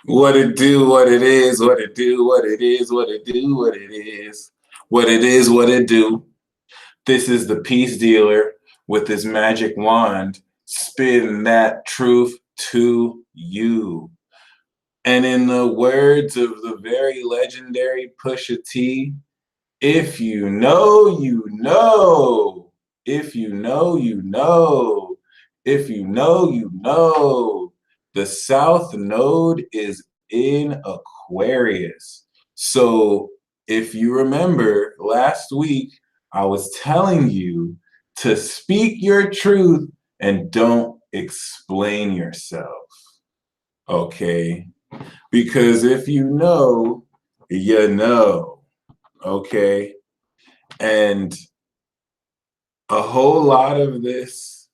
What it do, what it is, what it do, what it is, what it do, what it is. What it is, what it do. This is the peace dealer with his magic wand, spitting that truth to you. And in the words of the very legendary Pusha T, if you know, you know. If you know, you know. If you know, you know. The South Node is in Aquarius. So if you remember last week, I was telling you to speak your truth and don't explain yourself. Okay? Because if you know, you know. Okay? And a whole lot of this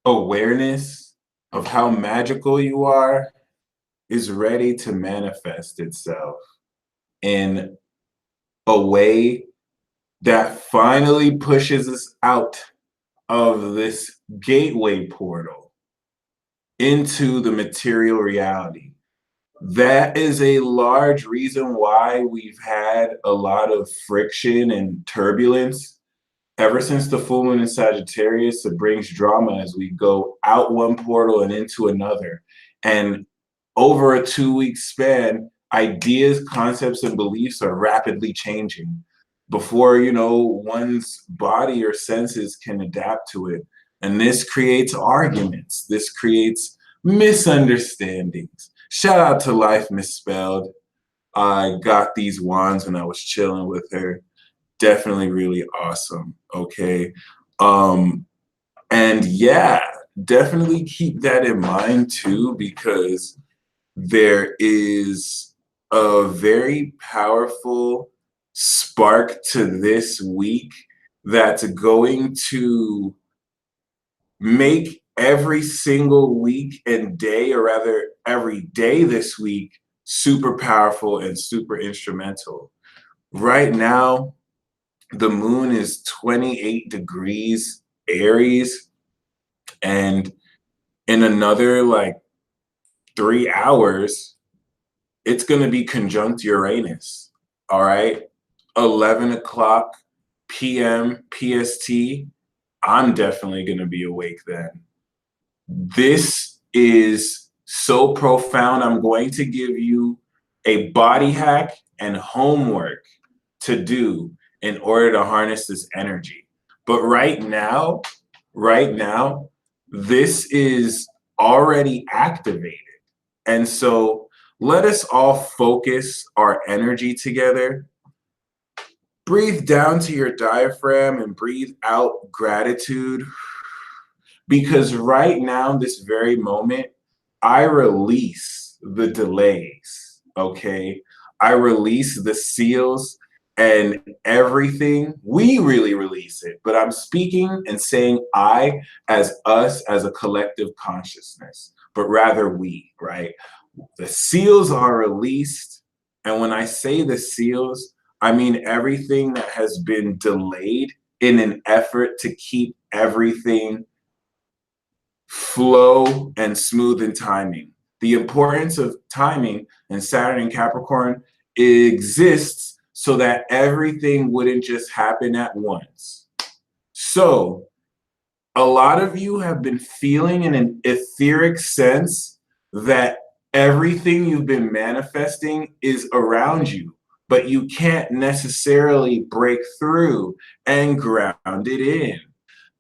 awareness of how magical you are is ready to manifest itself in a way that finally pushes us out of this gateway portal into the material reality. That is a large reason why we've had a lot of friction and turbulence ever since the full moon in Sagittarius. It brings drama as we go out one portal and into another. And over a 2 week span, ideas, concepts, and beliefs are rapidly changing before, one's body or senses can adapt to it. And this creates arguments. This creates misunderstandings. Shout out to Life Misspelled. I got these wands when I was chilling with her. Definitely really awesome. Okay. Um, and yeah, definitely keep that in mind too, because there is a very powerful spark to this week that's going to make every single week and day, or rather every day this week, super powerful and super instrumental. Right now, the moon is 28 degrees Aries, and in another like 3 hours, it's going to be conjunct Uranus. All right. 11 o'clock p.m. PST. I'm definitely going to be awake then. This is so profound. I'm going to give you a body hack and homework to do in order to harness this energy. But right now, this is already activated. And so let us all focus our energy together. Breathe down to your diaphragm and breathe out gratitude. Because right now, this very moment, I release the delays, okay? I release the seals and everything. We really release it, but I'm speaking and saying I as us as a collective consciousness, but rather we, right? The seals are released. And when I say the seals, I mean everything that has been delayed in an effort to keep everything flow and smooth in timing. The importance of timing in Saturn and Capricorn exists so that everything wouldn't just happen at once. So, a lot of you have been feeling in an etheric sense that everything you've been manifesting is around you, but you can't necessarily break through and ground it in.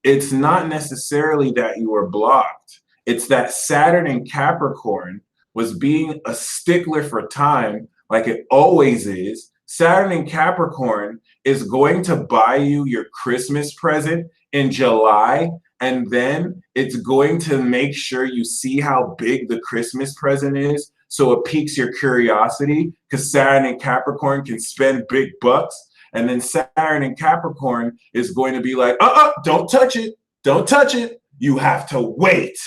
It's not necessarily that you were blocked. It's that Saturn in Capricorn was being a stickler for time, like it always is. Saturn in Capricorn is going to buy you your Christmas present in July, and then it's going to make sure you see how big the Christmas present is. So it piques your curiosity because Saturn in Capricorn can spend big bucks. And then Saturn in Capricorn is going to be like, don't touch it. Don't touch it. You have to wait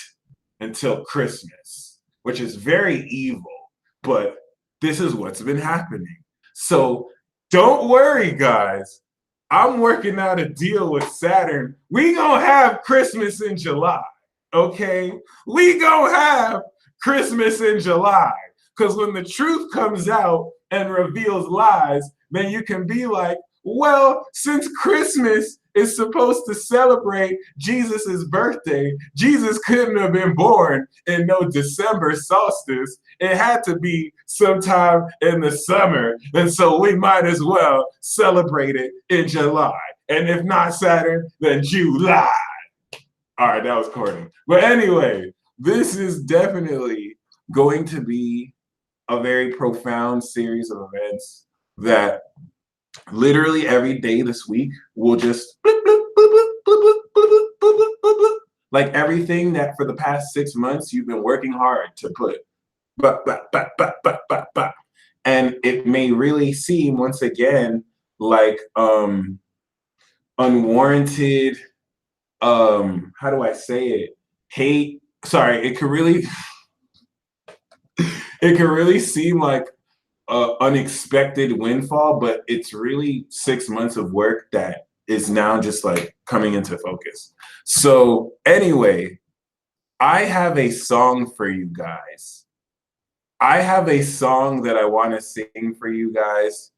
until Christmas, which is very evil. But this is what's been happening. So don't worry, guys. I'm working out a deal with Saturn. We gonna have Christmas in July, okay? We gonna have Christmas in July. Because when the truth comes out and reveals lies, then you can be like, well, since Christmas is supposed to celebrate Jesus's birthday, Jesus couldn't have been born in no December solstice. It had to be sometime in the summer. And so we might as well celebrate it in July. And if not Saturn, then July. All right, that was corny. But anyway, this is definitely going to be a very profound series of events that literally every day this week will just like everything that for the past 6 months you've been working hard to put. And it may really seem once again like unwarranted how do I say it? Hate. Sorry, it can really seem like unexpected windfall, but it's really 6 months of work that is now just like coming into focus. So anyway, I have a song for you guys. I have a song that I want to sing for you guys,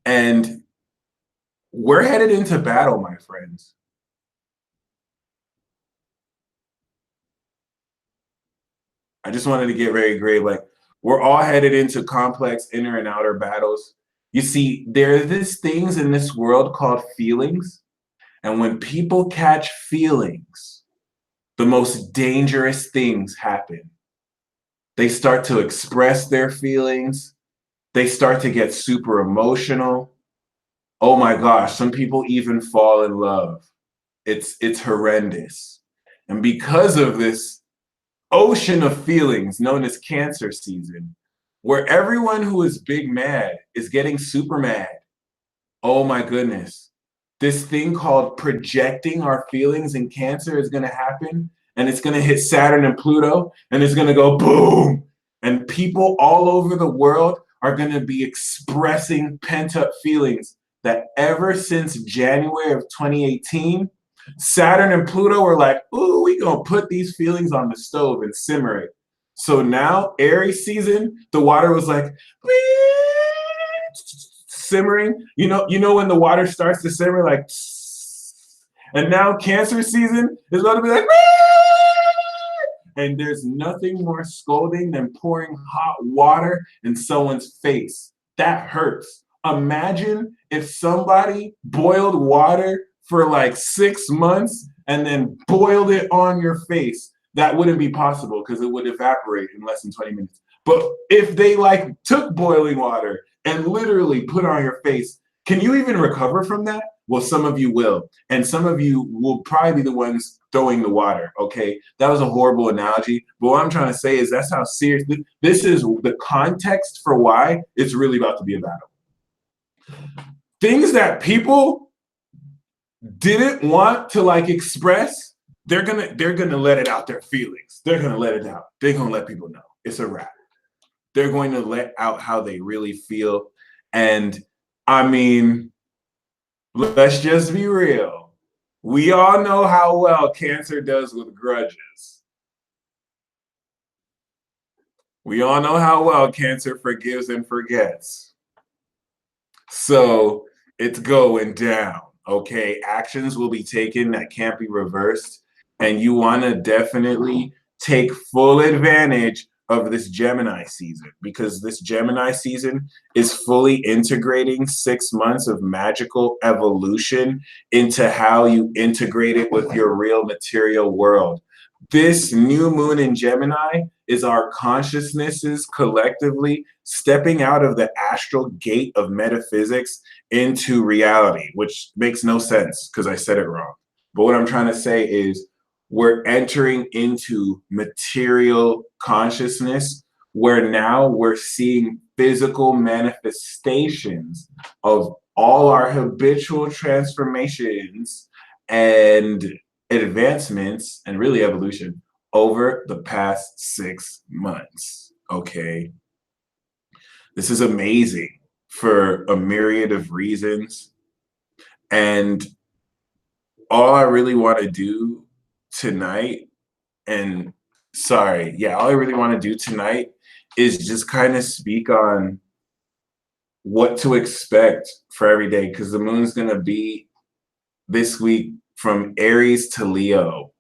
and we're headed into battle, my friends. I just wanted to get very great. Like, we're all headed into complex inner and outer battles. You see, there are these things in this world called feelings. And when people catch feelings, the most dangerous things happen. They start to express their feelings. They start to get super emotional. Oh my gosh, some people even fall in love. It's horrendous. And because of this ocean of feelings known as Cancer season, where everyone who is big mad is getting super mad. Oh my goodness. This thing called projecting our feelings in Cancer is going to happen, and it's going to hit Saturn and Pluto, and it's going to go boom. And people all over the world are going to be expressing pent up feelings that ever since January of 2018, Saturn and Pluto were like, ooh, we gonna put these feelings on the stove and simmer it. So now Aries season, the water was like simmering. You know when the water starts to simmer, like, and now Cancer season is going to be like, and there's nothing more scolding than pouring hot water in someone's face. That hurts. Imagine if somebody boiled water for like 6 months and then boiled it on your face. That wouldn't be possible because it would evaporate in less than 20 minutes. But if they like took boiling water and literally put on your face, can you even recover from that? Well, some of you will. And some of you will probably be the ones throwing the water, okay? That was a horrible analogy. But what I'm trying to say is that's how serious this is. The context for why it's really about to be a battle. Things that people didn't want to like express, they're gonna let it out their feelings. They're gonna let it out. They're gonna let people know it's a wrap. They're going to let out how they really feel. And I mean, let's just be real. We all know how well Cancer does with grudges. We all know how well Cancer forgives and forgets. So it's going down, okay? Actions will be taken that can't be reversed. And you want to definitely take full advantage of this Gemini season, because this Gemini season is fully integrating 6 months of magical evolution into how you integrate it with your real material world. This new moon in Gemini is our consciousnesses collectively stepping out of the astral gate of metaphysics into reality, which makes no sense because I said it wrong. But what I'm trying to say is we're entering into material consciousness where now we're seeing physical manifestations of all our habitual transformations and advancements and really evolution over the past 6 months. Okay. This is amazing for a myriad of reasons. And all I really want to do tonight, and Sorry. Yeah, all I really want to do tonight is just kind of speak on what to expect for every day because the moon's going to be this week from Aries to Leo.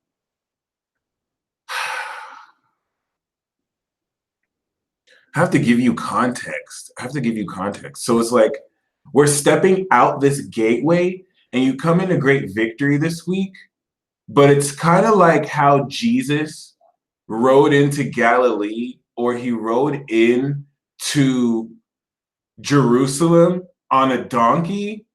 I have to give you context. I have to give you context. So it's like we're stepping out this gateway and you come into great victory this week, but it's kind of like how Jesus rode into Galilee or he rode in to Jerusalem on a donkey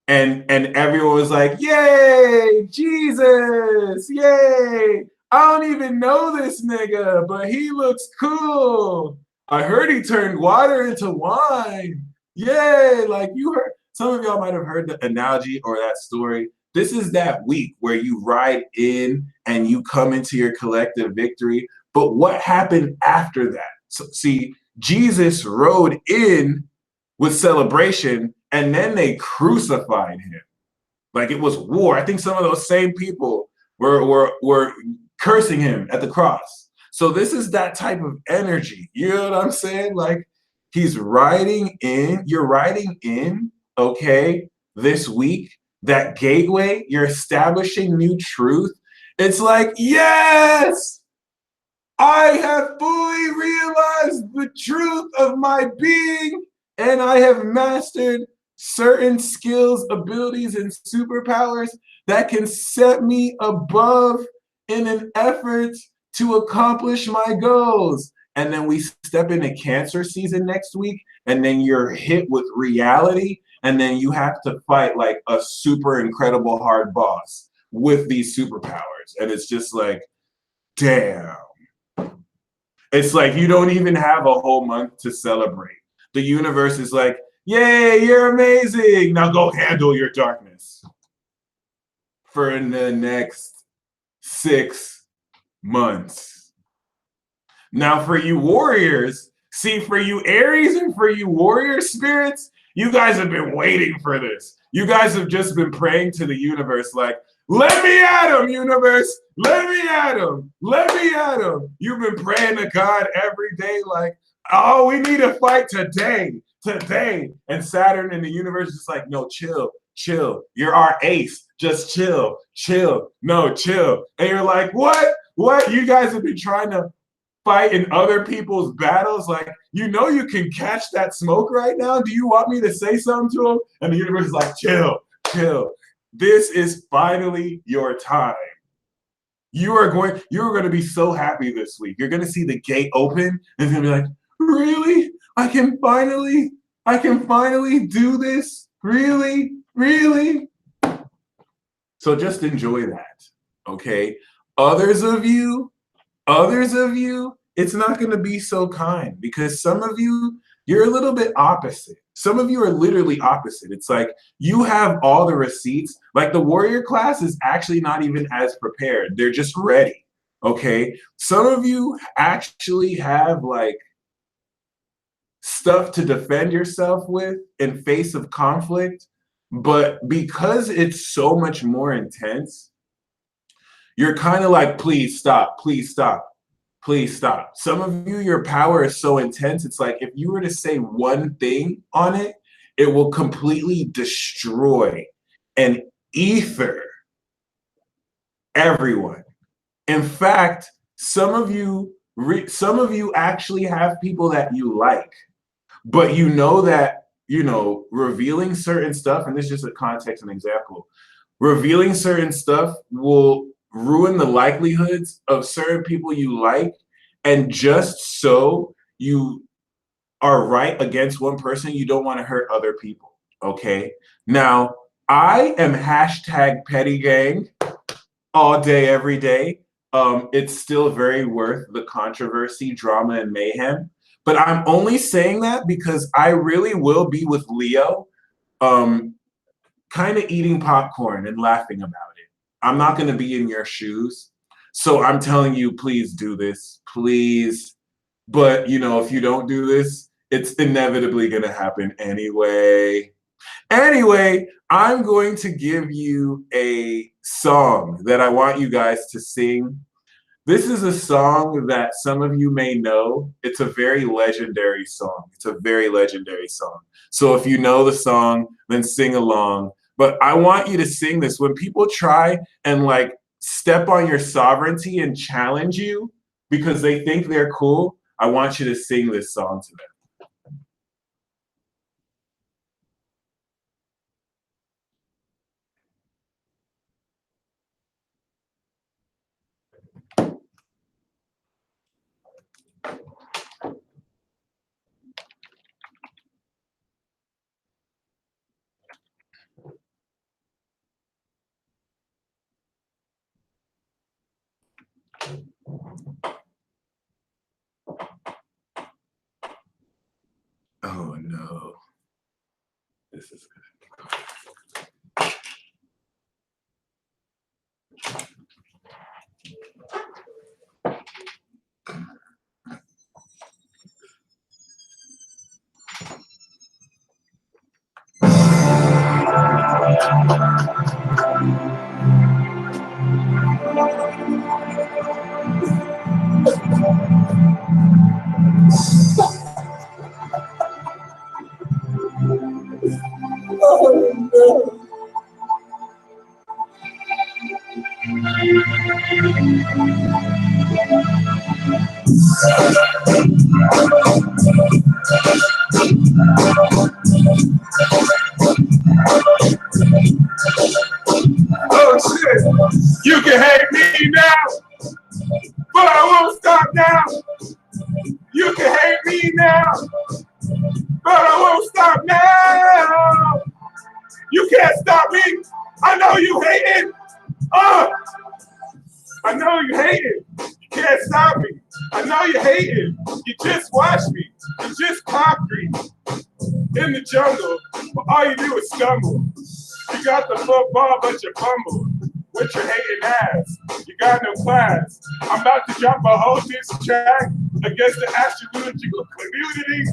and everyone was like, "Yay, Jesus! Yay! I don't even know this nigga, but he looks cool. I heard he turned water into wine. Yay!" Like you heard, some of y'all might have heard the analogy or that story. This is that week where you ride in and you come into your collective victory. But what happened after that? So, see, Jesus rode in with celebration, and then they crucified him. Like it was war. I think some of those same people were cursing him at the cross. So this is that type of energy. You know what I'm saying? Like he's riding in, you're riding in, okay, this week, that gateway, you're establishing new truth. It's like, yes, I have fully realized the truth of my being, and I have mastered certain skills, abilities, and superpowers that can set me above in an effort to accomplish my goals. And then we step into Cancer season next week, and then you're hit with reality, and then you have to fight like a super incredible hard boss with these superpowers. And it's just like, damn. It's like you don't even have a whole month to celebrate. The universe is like, yay, you're amazing. Now go handle your darkness for the next 6 months. Now, for you warriors, see, for you Aries and for you warrior spirits, you guys have been waiting for this. You guys have just been praying to the universe, like, let me at him, universe. Let me at him. Let me at him. You've been praying to God every day, like, oh, we need to fight today, today. And Saturn and the universe is like, no, chill, chill. You're our ace. Just chill, chill. No, chill. And you're like, what? What? You guys have been trying to fight in other people's battles. Like, you know, you can catch that smoke right now. Do you want me to say something to him? And the universe is like, chill, chill. This is finally your time. You're going to be so happy this week. You're going to see the gate open and it's going to be like, really? I can finally do this? Really? Really? So just enjoy that. Okay? Others of you, it's not going to be so kind because some of you, you're a little bit opposite. Some of you are literally opposite. It's like you have all the receipts. Like the warrior class is actually not even as prepared. They're just ready. Okay. Some of you actually have like stuff to defend yourself with in face of conflict. But because it's so much more intense, you're kind of like, please stop, please stop. Please stop. Some of you, your power is so intense. It's like if you were to say one thing on it, it will completely destroy and ether everyone. In fact, some of you actually have people that you like, but you know that, you know, revealing certain stuff, and this is just a context and example, revealing certain stuff will ruin the likelihoods of certain people you like. And just so you are right against one person, you don't want to hurt other people. Okay. Now, I am hashtag petty gang all day, every day. It's still very worth the controversy, drama, and mayhem. But I'm only saying that because I really will be with Leo. Kind of eating popcorn and laughing about it. I'm not going to be in your shoes. So I'm telling you, please do this, please. But, you know, if you don't do this, it's inevitably going to happen anyway. Anyway, I'm going to give you a song that I want you guys to sing. This is a song that some of you may know. It's a very legendary song. It's a very legendary song. So if you know the song, then sing along. But I want you to sing this. When people try and like step on your sovereignty and challenge you because they think they're cool, I want you to sing this song to them. Oh no. This is oh shit! You can hate me now, but I won't stop now. You can hate me now, but I won't stop now. You can't stop me. I know you hate it. I know you hate it. You can't stop me. I know you hate it. You just watch me. You just concrete in the jungle, but all you do is stumble. You got the football, but you fumble with your hating ass. You got no class. I'm about to drop a whole diss track against the astrological community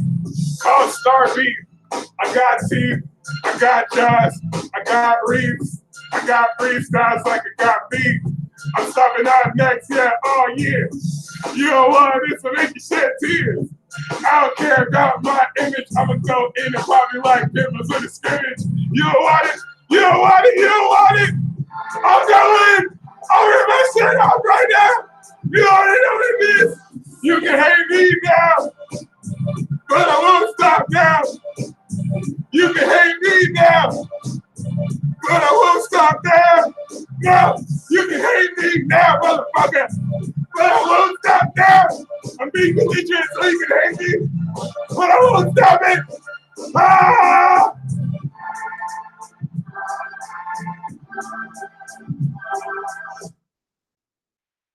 called Star Beef. I got teeth, I got jaws, I got reefs, I got freestyles like I got beef. I'm stopping out next, yeah, all year. You don't want this to make you shed tears. I don't care about my image. I'ma go in and probably like pimpers in the scrimmage. You don't want it. You don't want it. You don't want it. I'm going. I'll rip my shit off right now. You already know what it is. You can hate me now, but I won't stop now. You can hate me now, but I won't stop now. No, you can hate me now, motherfucker, but I won't stop now. I'm being belligerent so you can hate me, but I won't stop it. Ah!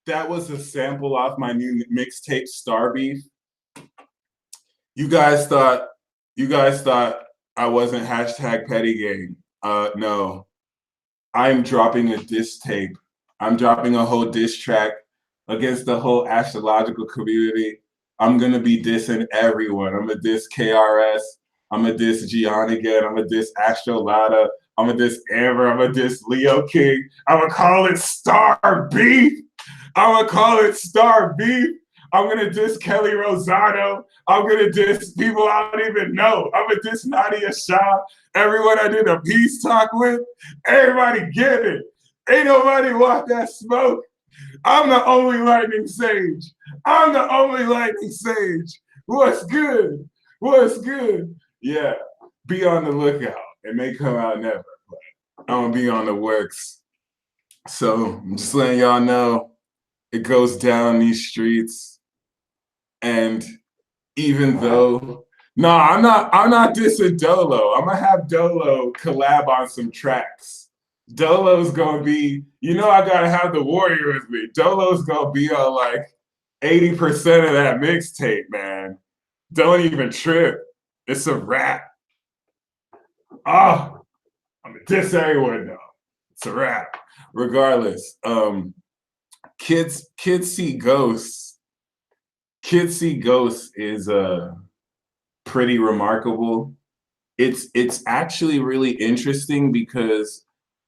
That was a sample off my new mixtape, Star Beef. You guys thought you guys thought I wasn't hashtag petty gang. No, I'm dropping a diss tape. I'm dropping a whole diss track against the whole astrological community. I'm gonna be dissing everyone. I'm gonna diss KRS. I'm gonna diss Gian again. I'm gonna diss Astrolata. I'm gonna diss Amber. I'm gonna diss Leo King. I'm gonna call it Star Beef. I'm gonna call it Star Beef. I'm gonna diss Kelly Rosado. I'm gonna diss people I don't even know. I'm gonna diss Nadia Shah. Everyone I did a peace talk with, everybody get it. Ain't nobody want that smoke. I'm the only lightning sage. I'm the only lightning sage. What's good? What's good? Yeah, be on the lookout. It may come out never, but I'm gonna be on the works. So I'm just letting y'all know it goes down these streets. And even though no, I'm not dissing Dolo. I'm gonna have Dolo collab on some tracks. Dolo's gonna be, I gotta have the warrior with me. Dolo's gonna be on like 80% of that mixtape, man. Don't even trip. It's a wrap. Oh, I'm gonna diss everyone though. It's a wrap. Regardless, kids see ghosts. Kids see ghosts is pretty remarkable. It's actually really interesting because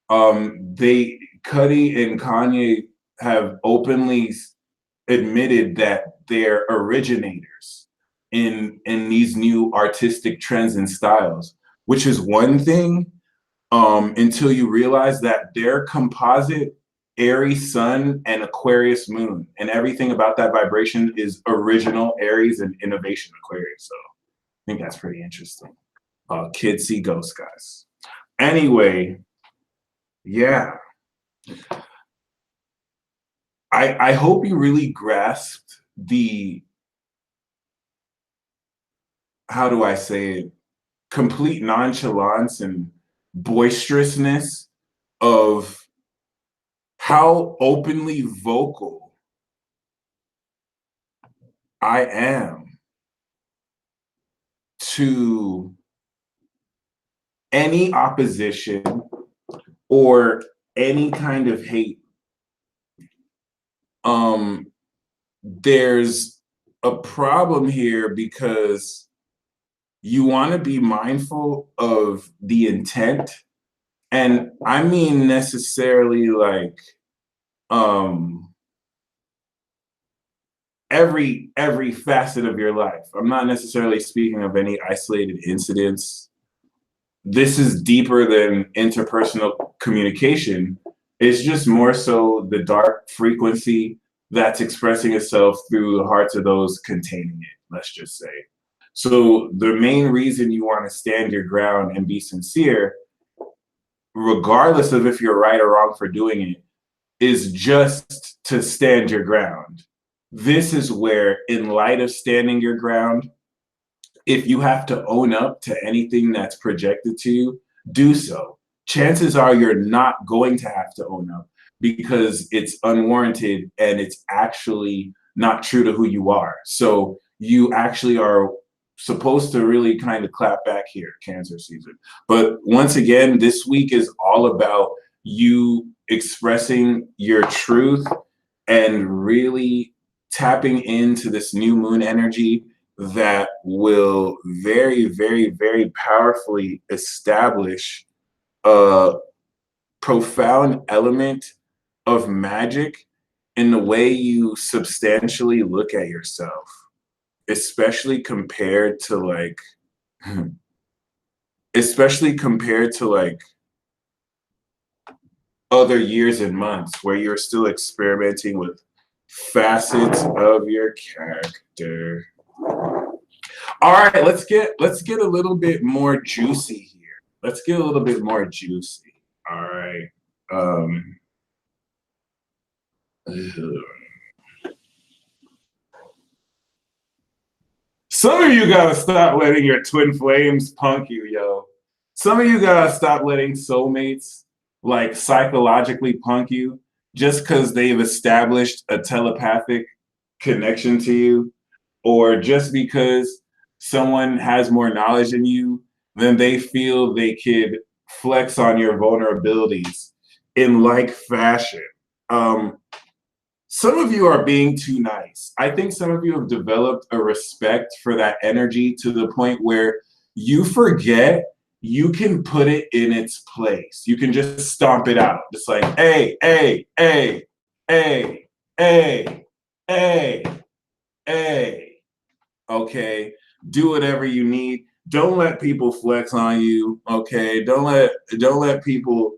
they Cuddy and Kanye have openly admitted that they're originators in these new artistic trends and styles, which is one thing, until you realize that their composite Aries sun and Aquarius moon, and everything about that vibration is original Aries and innovation Aquarius. So I think that's pretty interesting. Kids see ghosts, guys. Anyway, yeah. I hope you really grasped the, how do I say it, complete nonchalance and boisterousness of how openly vocal I am to any opposition or any kind of hate. There's a problem here because you want to be mindful of the intent, and I mean necessarily like every facet of your life. I'm not necessarily speaking of any isolated incidents. This is deeper than interpersonal communication. It's just more so the dark frequency that's expressing itself through the hearts of those containing it, let's just say. So the main reason you want to stand your ground and be sincere, regardless of if you're right or wrong for doing it, is just to stand your ground. This is where, in light of standing your ground, if you have to own up to anything that's projected to you, do so. Chances are you're not going to have to own up because it's unwarranted and it's actually not true to who you are. So you actually are supposed to really kind of clap back here, Cancer season. But once again, this week is all about you expressing your truth and really tapping into this new moon energy that will very, very, very powerfully establish a profound element of magic in the way you substantially look at yourself, especially compared to like, especially compared to like other years and months where you're still experimenting with facets of your character. All right, let's get a little bit more juicy here. Let's get a little bit more juicy. All right. Some of you gotta stop letting your twin flames punk you, yo. Some of you gotta stop letting soulmates like psychologically punk you just because they've established a telepathic connection to you, or just because someone has more knowledge than you, then they feel they could flex on your vulnerabilities in like fashion. Um, some of you are being too nice. I think some of you have developed a respect for that energy to the point where you forget you can put it in its place. You can just stomp it out. Just like, hey, hey, hey, hey, hey, hey, hey. Okay, do whatever you need. Don't let people flex on you. Okay, don't let people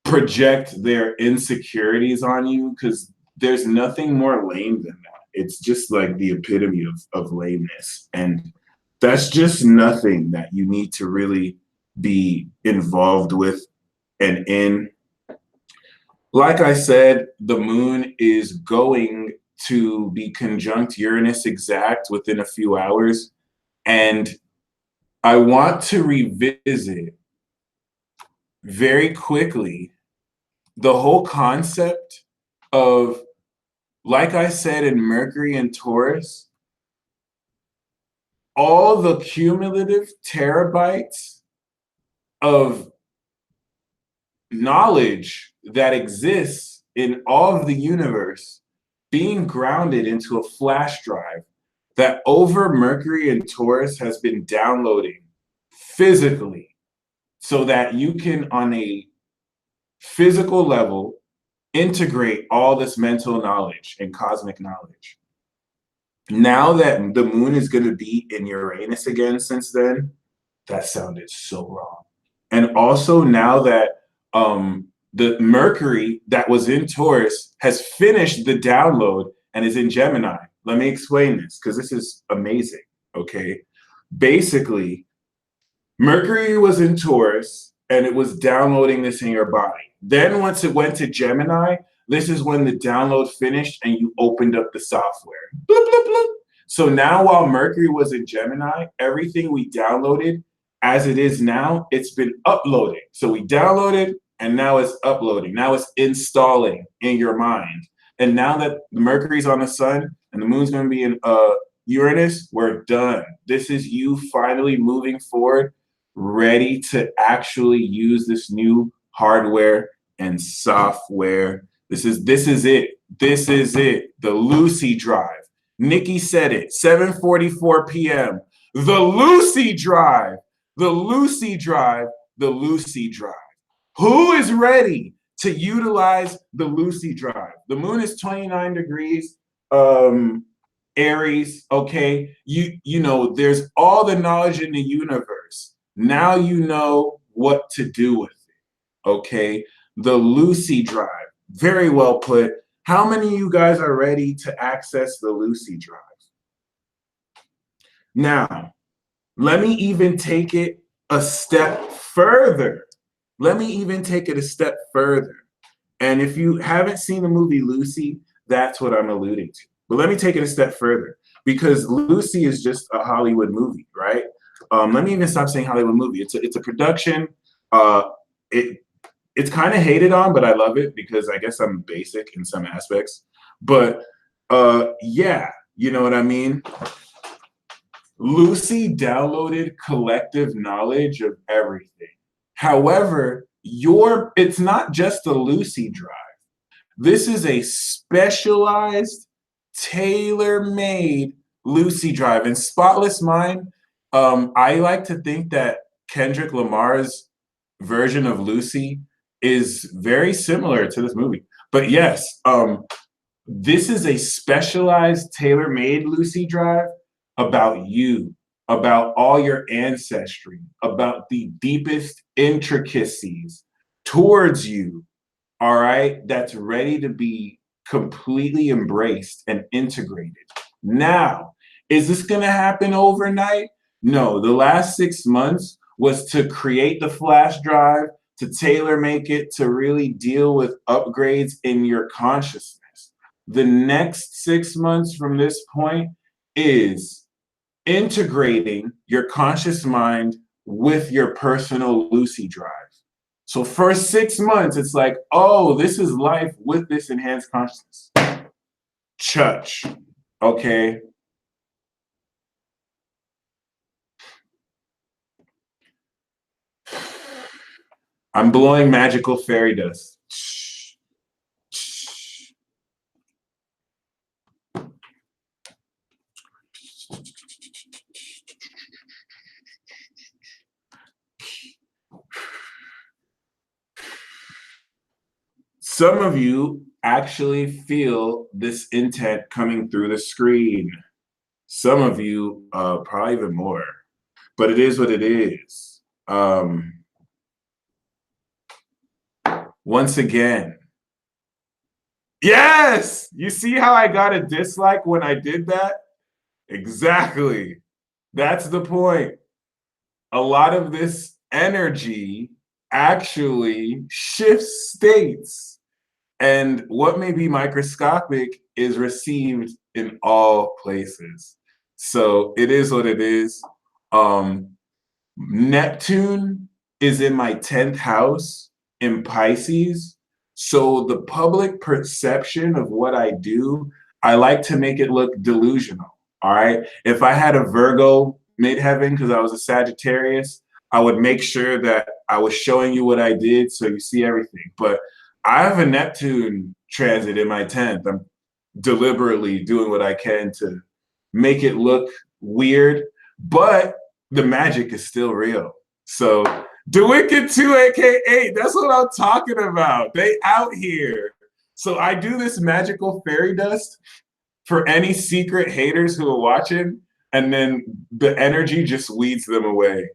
project their insecurities on you, because there's nothing more lame than that. It's just like the epitome of lameness, and that's just nothing that you need to really be involved with and in. Like I said, the moon is going to be conjunct Uranus exact within a few hours. And I want to revisit very quickly the whole concept of, like I said, in Mercury and Taurus, all the cumulative terabytes of knowledge that exists in all of the universe being grounded into a flash drive that over Mercury and Taurus has been downloading physically, so that you can, on a physical level, integrate all this mental knowledge and cosmic knowledge. Now that the moon is going to be in Uranus again since then, that sounded so wrong. And also now that the Mercury that was in Taurus has finished the download and is in Gemini. Let me explain this because this is amazing. Okay. Basically, Mercury was in Taurus and it was downloading this in your body. Then once it went to Gemini, this is when the download finished and you opened up the software. Bloop, bloop, bloop. So now while Mercury was in Gemini, everything we downloaded as it is now, it's been uploading. So we downloaded and now it's uploading. Now it's installing in your mind. And now that Mercury's on the sun and the moon's going to be in Uranus, we're done. This is you finally moving forward, ready to actually use this new hardware and software. This is it. This is it. The Lucy Drive. Nikki said it. 7:44 p.m. The Lucy Drive. The Lucy Drive. The Lucy Drive. Who is ready to utilize the Lucy Drive? The moon is 29 degrees. Aries, okay? You know, there's all the knowledge in the universe. Now you know what to do with it, okay? The Lucy Drive. Very well put. How many of you guys are ready to access the Lucy Drive? Now, let me even take it a step further. Let me even take it a step further. And if you haven't seen the movie Lucy, that's what I'm alluding to. But let me take it a step further because Lucy is just a Hollywood movie, right? Let me even stop saying Hollywood movie. It's a production. It's kind of hated on, but I love it because I guess I'm basic in some aspects. But yeah, you know what I mean? Lucy downloaded collective knowledge of everything. However, it's not just a Lucy Drive. This is a specialized, tailor-made Lucy Drive. And Spotless Mind, I like to think that Kendrick Lamar's version of Lucy is very similar to this movie. But yes, this is a specialized, tailor-made Lucy Drive about you, about all your ancestry, about the deepest intricacies towards you, all right, that's ready to be completely embraced and integrated. Now, is this going to happen overnight? No, the last 6 months was to create the flash drive, to tailor make it, to really deal with upgrades in your consciousness. The next 6 months from this point is integrating your conscious mind with your personal Lucy Drive. So first 6 months, it's like, oh, this is life with this enhanced consciousness. Church, okay? I'm blowing magical fairy dust. Some of you actually feel this intent coming through the screen. Some of you, probably even more. But it is what it is. Once again, yes! You see how I got a dislike when I did that? Exactly. That's the point. A lot of this energy actually shifts states. And what may be microscopic is received in all places. So it is what it is. Neptune is in my 10th house in Pisces. So the public perception of what I do, I like to make it look delusional. All right. If I had a Virgo midheaven because I was a Sagittarius, I would make sure that I was showing you what I did so you see everything. But I have a Neptune transit in my 10th. I'm deliberately doing what I can to make it look weird, but the magic is still real. So the Wicked 2, aka, that's what I'm talking about. They out here. So I do this magical fairy dust for any secret haters who are watching, and then the energy just weeds them away.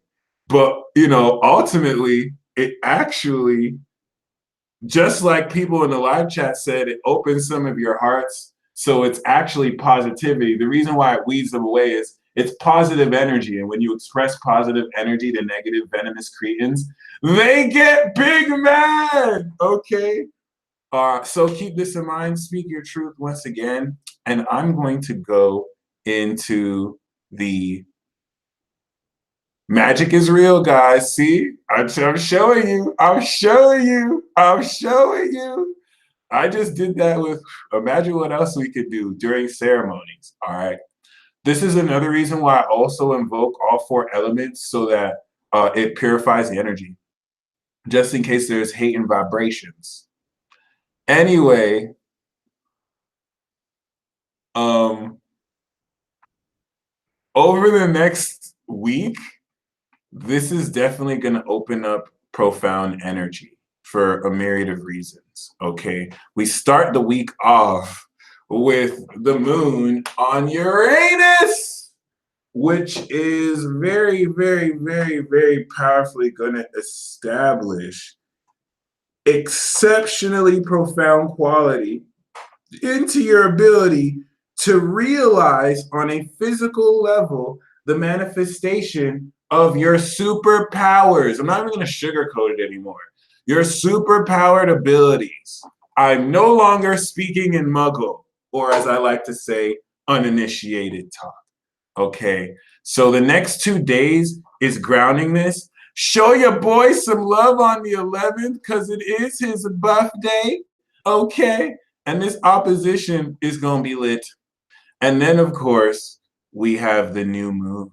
But, ultimately, it actually, just like people in the live chat said, it opens some of your hearts. So it's actually positivity. The reason why it weeds them away is it's positive energy. And when you express positive energy to negative venomous cretins, they get big mad. Okay. So keep this in mind. Speak your truth once again. And I'm going to go into the magic is real, guys. See, I'm showing you. I'm showing you. I'm showing you. I just did that with, imagine what else we could do during ceremonies. All right. This is another reason why I also invoke all four elements so that it purifies the energy, just in case there's hate and vibrations. Anyway, over the next week, this is definitely going to open up profound energy for a myriad of reasons. Okay. We start the week off with the moon on Uranus, which is very, very, very, very powerfully going to establish exceptionally profound quality into your ability to realize on a physical level the manifestation of your superpowers. I'm not even going to sugarcoat it anymore. Your superpowered abilities. I'm no longer speaking in Muggle, or as I like to say, uninitiated talk. Okay, so the next 2 days is grounding this. Show your boy some love on the 11th because it is his birthday. Okay, and this opposition is going to be lit. And then, of course, we have the new moon.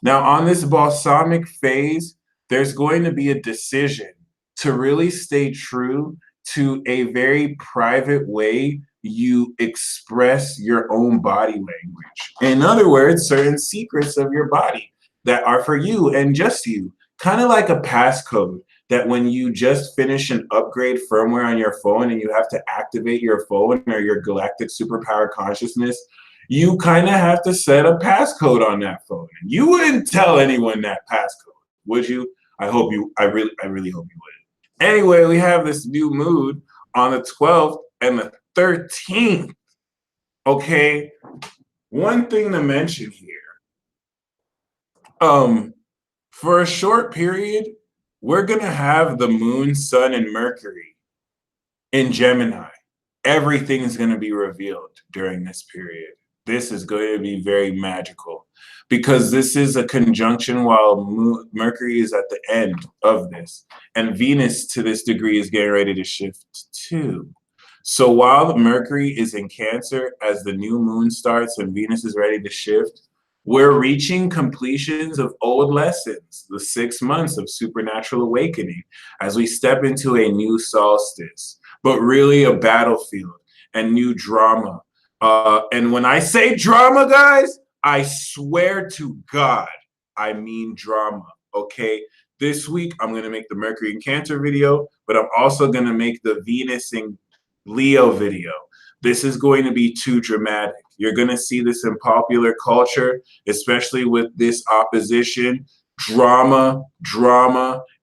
Now, on this balsamic phase, there's going to be a decision to really stay true to a very private way you express your own body language. In other words, certain secrets of your body that are for you and just you, kind of like a passcode that when you just finish an upgrade firmware on your phone and you have to activate your phone or your galactic superpower consciousness, you kind of have to set a passcode on that phone. And you wouldn't tell anyone that passcode, would you? I really hope you wouldn't. Anyway, we have this new mood on the 12th and the 13th. Okay, one thing to mention here. For a short period, we're gonna have the moon, sun, and Mercury in Gemini. Everything is gonna be revealed during this period. This is going to be very magical because this is a conjunction while Mercury is at the end of this, and Venus to this degree is getting ready to shift too. So while Mercury is in Cancer as the new moon starts and Venus is ready to shift, we're reaching completions of old lessons, the 6 months of supernatural awakening as we step into a new solstice, but really a battlefield and new drama. And when I say drama, guys, I swear to God, I mean drama, okay? This week, I'm going to make the Mercury in Cancer video, but I'm also going to make the Venus in Leo video. This is going to be too dramatic. You're going to see this in popular culture, especially with this opposition. Drama,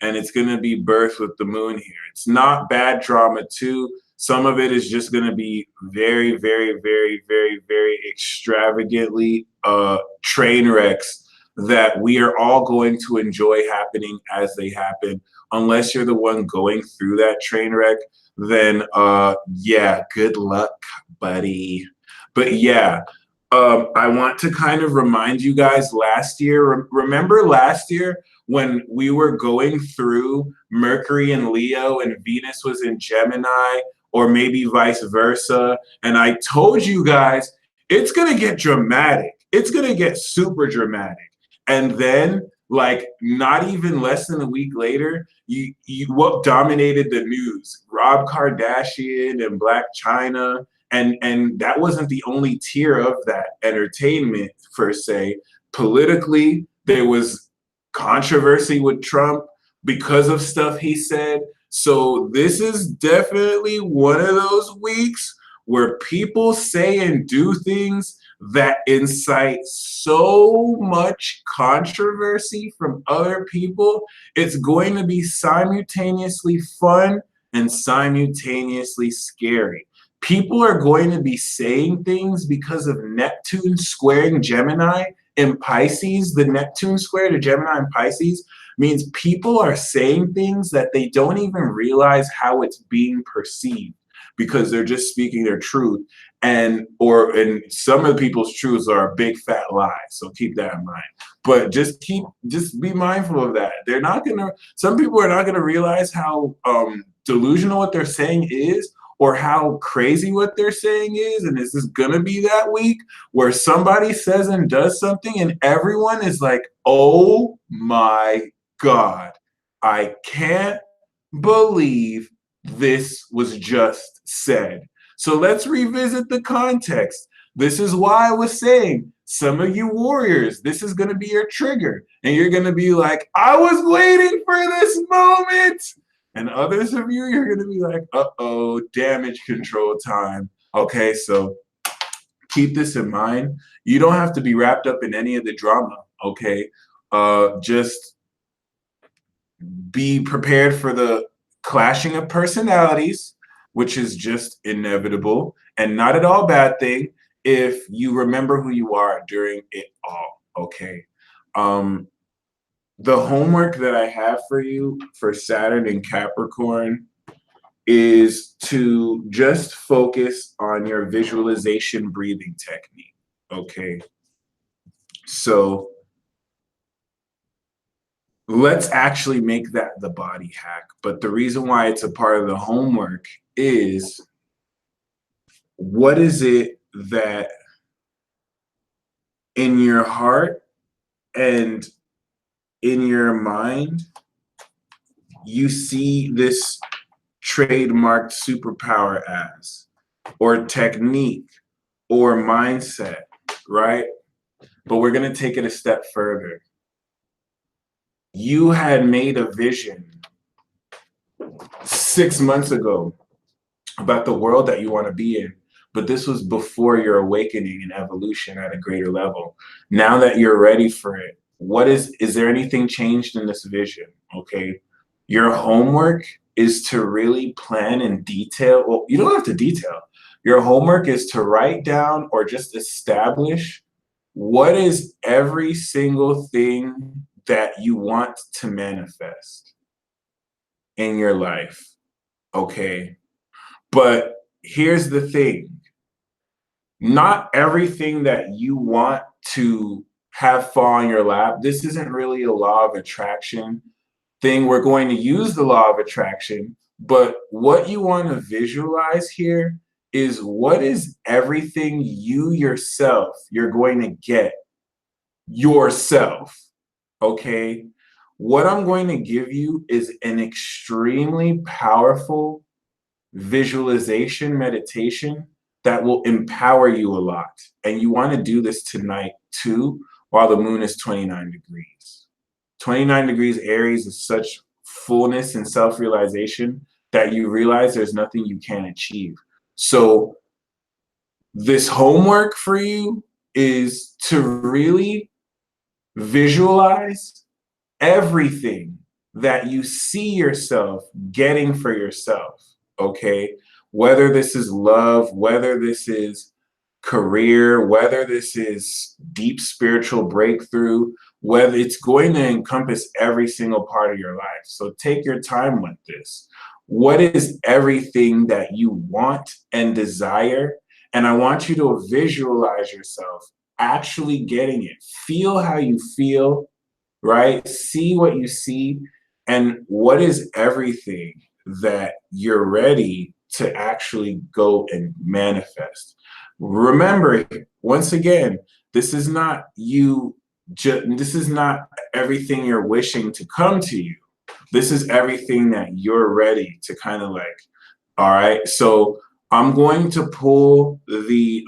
and it's going to be birthed with the moon here. It's not bad drama, too. Some of it is just going to be very, very, very, very, very extravagantly train wrecks that we are all going to enjoy happening as they happen. Unless you're the one going through that train wreck, then yeah, good luck, buddy. But yeah, I want to kind of remind you guys last year, remember last year when we were going through Mercury in Leo and Venus was in Gemini, or maybe vice versa. And I told you guys, it's going to get dramatic. It's going to get super dramatic. And then, like, not even less than a week later, what dominated the news? Rob Kardashian and Black China. And that wasn't the only tier of that entertainment, per se. Politically, there was controversy with Trump because of stuff he said. So this is definitely one of those weeks where people say and do things that incite so much controversy from other people. It's going to be simultaneously fun and simultaneously scary. People are going to be saying things because of Neptune squaring Gemini in Pisces. The Neptune square to Gemini in Pisces means people are saying things that they don't even realize how it's being perceived because they're just speaking their truth. And some of the people's truths are a big fat lie. So keep that in mind. But just be mindful of that. Some people are not gonna realize how delusional what they're saying is, or how crazy what they're saying is. And this is gonna be that week where somebody says and does something and everyone is like, oh my God, I can't believe this was just said. So let's revisit the context. This is why I was saying, some of you warriors, this is going to be your trigger. And you're going to be like, I was waiting for this moment. And others of you, you're going to be like, uh-oh, damage control time. Okay, so keep this in mind. You don't have to be wrapped up in any of the drama, okay? Just be prepared for the clashing of personalities, which is just inevitable and not at all bad thing if you remember who you are during it all, okay? The homework that I have for you for Saturn and Capricorn is to just focus on your visualization breathing technique, okay? So let's actually make that the body hack. But the reason why it's a part of the homework is, what is it that in your heart and in your mind you see this trademarked superpower as, or technique, or mindset, right? But we're going to take it a step further. You had made a vision 6 months ago about the world that you want to be in, but this was before your awakening and evolution at a greater level. Now that you're ready for it, is there anything changed in this vision? Okay. Your homework is to really plan and detail. Well, you don't have to detail. Your homework is to write down or just establish what is every single thing that you want to manifest in your life. Okay. But here's the thing. Not everything that you want to have fall in your lap. This isn't really a law of attraction thing. We're going to use the law of attraction, but what you want to visualize here is, what is everything you yourself you're going to get yourself, okay? What I'm going to give you is an extremely powerful visualization meditation that will empower you a lot. And you want to do this tonight too, while the moon is 29 degrees. 29 degrees Aries is such fullness and self-realization that you realize there's nothing you can't achieve. So this homework for you is to really visualize everything that you see yourself getting for yourself, okay? Whether this is love, whether this is career, whether this is deep spiritual breakthrough, whether it's going to encompass every single part of your life. So take your time with this. What is everything that you want and desire? And I want you to visualize yourself actually getting it. Feel how you feel, right? See what you see, and what is everything that you're ready to actually go and manifest. Remember, once again, this is not this is not everything you're wishing to come to you. This is everything that you're ready to kind of like, all right? So I'm going to pull the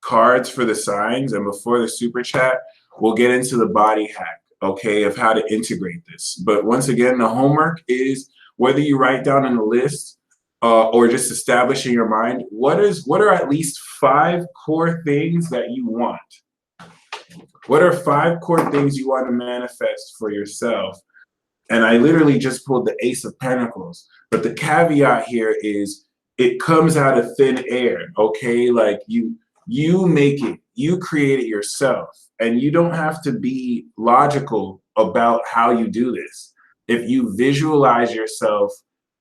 cards for the signs, and before the super chat, we'll get into the body hack, okay, of how to integrate this. But once again, the homework is, whether you write down in a list or just establish in your mind, what are at least 5 core things that you want? What are 5 core things you want to manifest for yourself? And I literally just pulled the Ace of Pentacles. But the caveat here is it comes out of thin air, okay? Like you make it, you create it yourself. And you don't have to be logical about how you do this. If you visualize yourself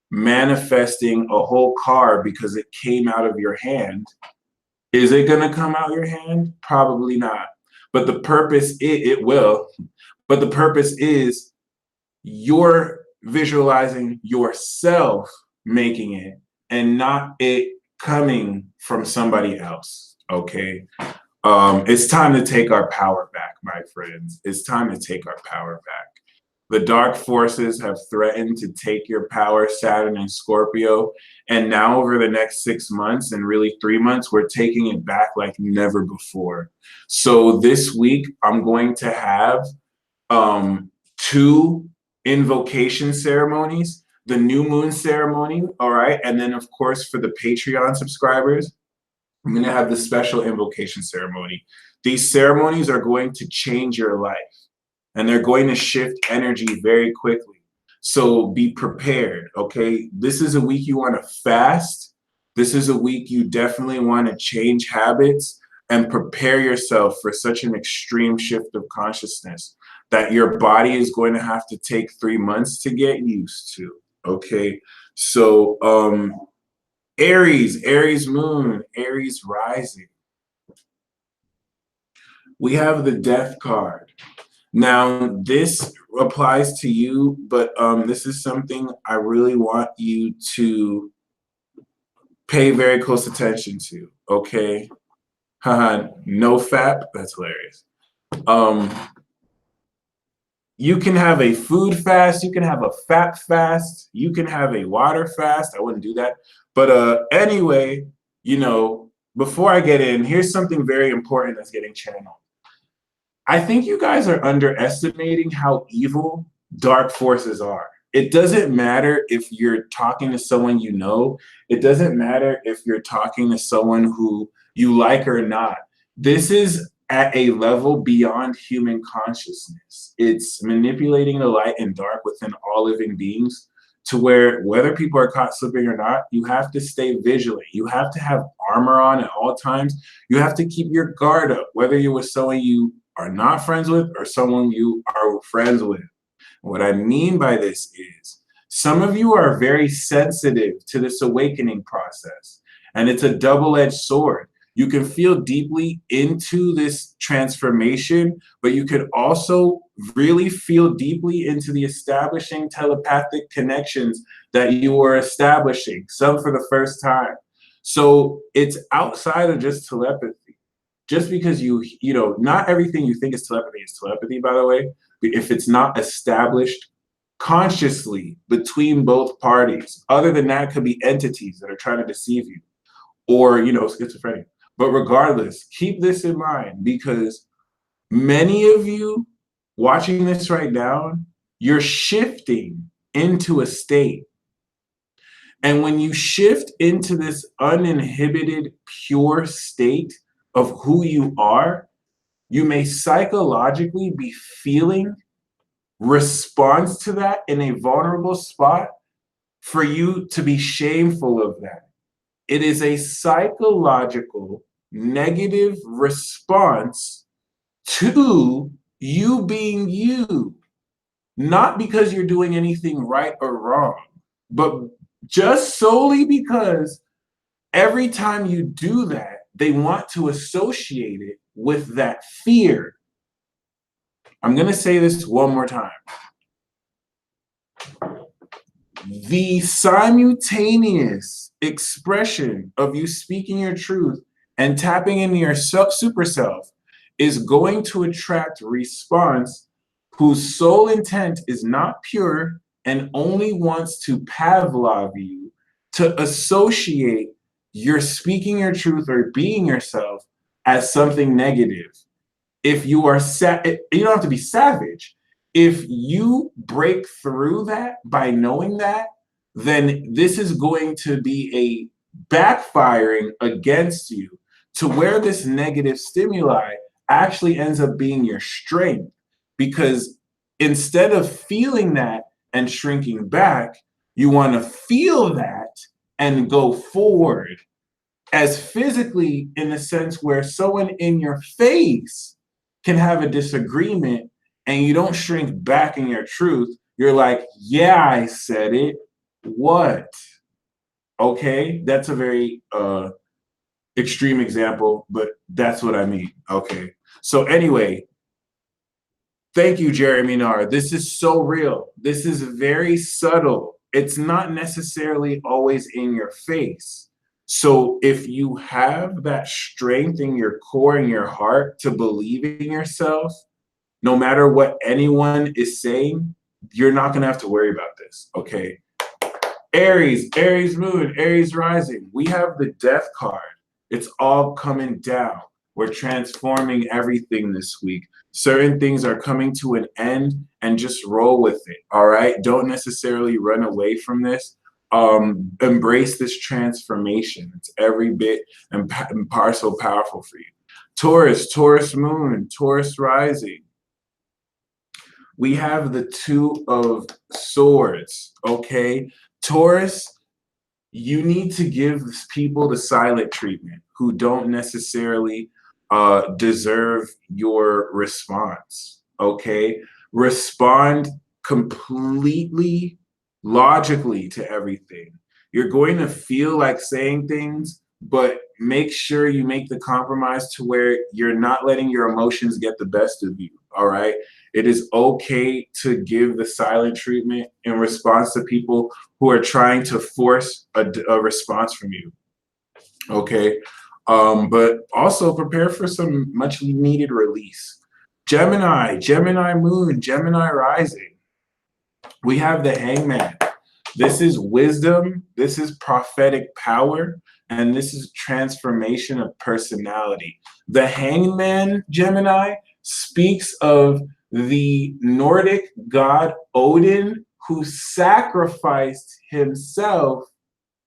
manifesting a whole car because it came out of your hand, is it going to come out your hand? Probably not. But the purpose, it will. But the purpose is you're visualizing yourself making it and not it coming from somebody else. Okay. It's time to take our power back, my friends. It's time to take our power back. The dark forces have threatened to take your power, Saturn and Scorpio. And now over the next 6 months and really 3 months, we're taking it back like never before. So this week, I'm going to have 2 invocation ceremonies, the new moon ceremony, all right? And then, of course, for the Patreon subscribers, I'm going to have the special invocation ceremony. These ceremonies are going to change your life. And they're going to shift energy very quickly. So be prepared, okay? This is a week you want to fast. This is a week you definitely want to change habits and prepare yourself for such an extreme shift of consciousness that your body is going to have to take 3 months to get used to, okay? So Aries moon, Aries rising. We have the Death card. Now, this applies to you, but this is something I really want you to pay very close attention to, okay? Haha, no fap, that's hilarious. You can have a food fast, you can have a fat fast, you can have a water fast. I wouldn't do that. But anyway, you know, before I get in, here's something very important that's getting channeled. I think you guys are underestimating how evil dark forces are. It doesn't matter if you're talking to someone you know. It doesn't matter if you're talking to someone who you like or not. This is at a level beyond human consciousness. It's manipulating the light and dark within all living beings to where whether people are caught slipping or not, you have to stay vigilant. You have to have armor on at all times. You have to keep your guard up, whether you're with someone you are not friends with or someone you are friends with. What I mean by this is some of you are very sensitive to this awakening process, and it's a double-edged sword. You can feel deeply into this transformation, but you could also really feel deeply into the establishing telepathic connections that you are establishing, some for the first time. So it's outside of just telepathy. Just because you know, not everything you think is telepathy, by the way, if it's not established consciously between both parties. Other than that, could be entities that are trying to deceive you or, you know, schizophrenia. But regardless, keep this in mind because many of you watching this right now, you're shifting into a state. And when you shift into this uninhibited, pure state of who you are, you may psychologically be feeling response to that in a vulnerable spot for you to be shameful of that. It is a psychological negative response to you being you, not because you're doing anything right or wrong, but just solely because every time you do that, they want to associate it with that fear. I'm going to say this one more time. The simultaneous expression of you speaking your truth and tapping into your super self is going to attract response whose sole intent is not pure and only wants to Pavlov you to associate your speaking your truth or being yourself as something negative. If you are you don't have to be savage. If you break through that by knowing that, then this is going to be a backfiring against you to where this negative stimuli actually ends up being your strength. Because instead of feeling that and shrinking back, you want to feel that and go forward as physically, in the sense where someone in your face can have a disagreement and you don't shrink back in your truth. You're like, yeah, I said it. What? Okay, that's a very extreme example, but that's what I mean. Okay. So anyway, thank you, Jeremy Nar. This is so real. This is very subtle. It's not necessarily always in your face. So if you have that strength in your core and your heart to believe in yourself, no matter what anyone is saying, you're not going to have to worry about this. Okay. Aries, Aries moon, Aries rising. We have the death card. It's all coming down. We're transforming everything this week. Certain things are coming to an end, and just roll with it. All right. Don't necessarily run away from this. Embrace this transformation. It's every bit and parcel powerful for you. Taurus, Taurus moon, Taurus rising. We have the Two of Swords. Okay. Taurus, you need to give people the silent treatment who don't necessarily deserve your response. Okay. Respond completely logically to everything. You're going to feel like saying things, but make sure you make the compromise to where you're not letting your emotions get the best of you. All right. It is okay to give the silent treatment in response to people who are trying to force a response from you. Okay. But also prepare for some much needed release. Gemini, Gemini moon, Gemini rising. We have the Hangman. This is wisdom, this is prophetic power, and this is transformation of personality. The Hangman, Gemini, speaks of the Nordic god Odin, who sacrificed himself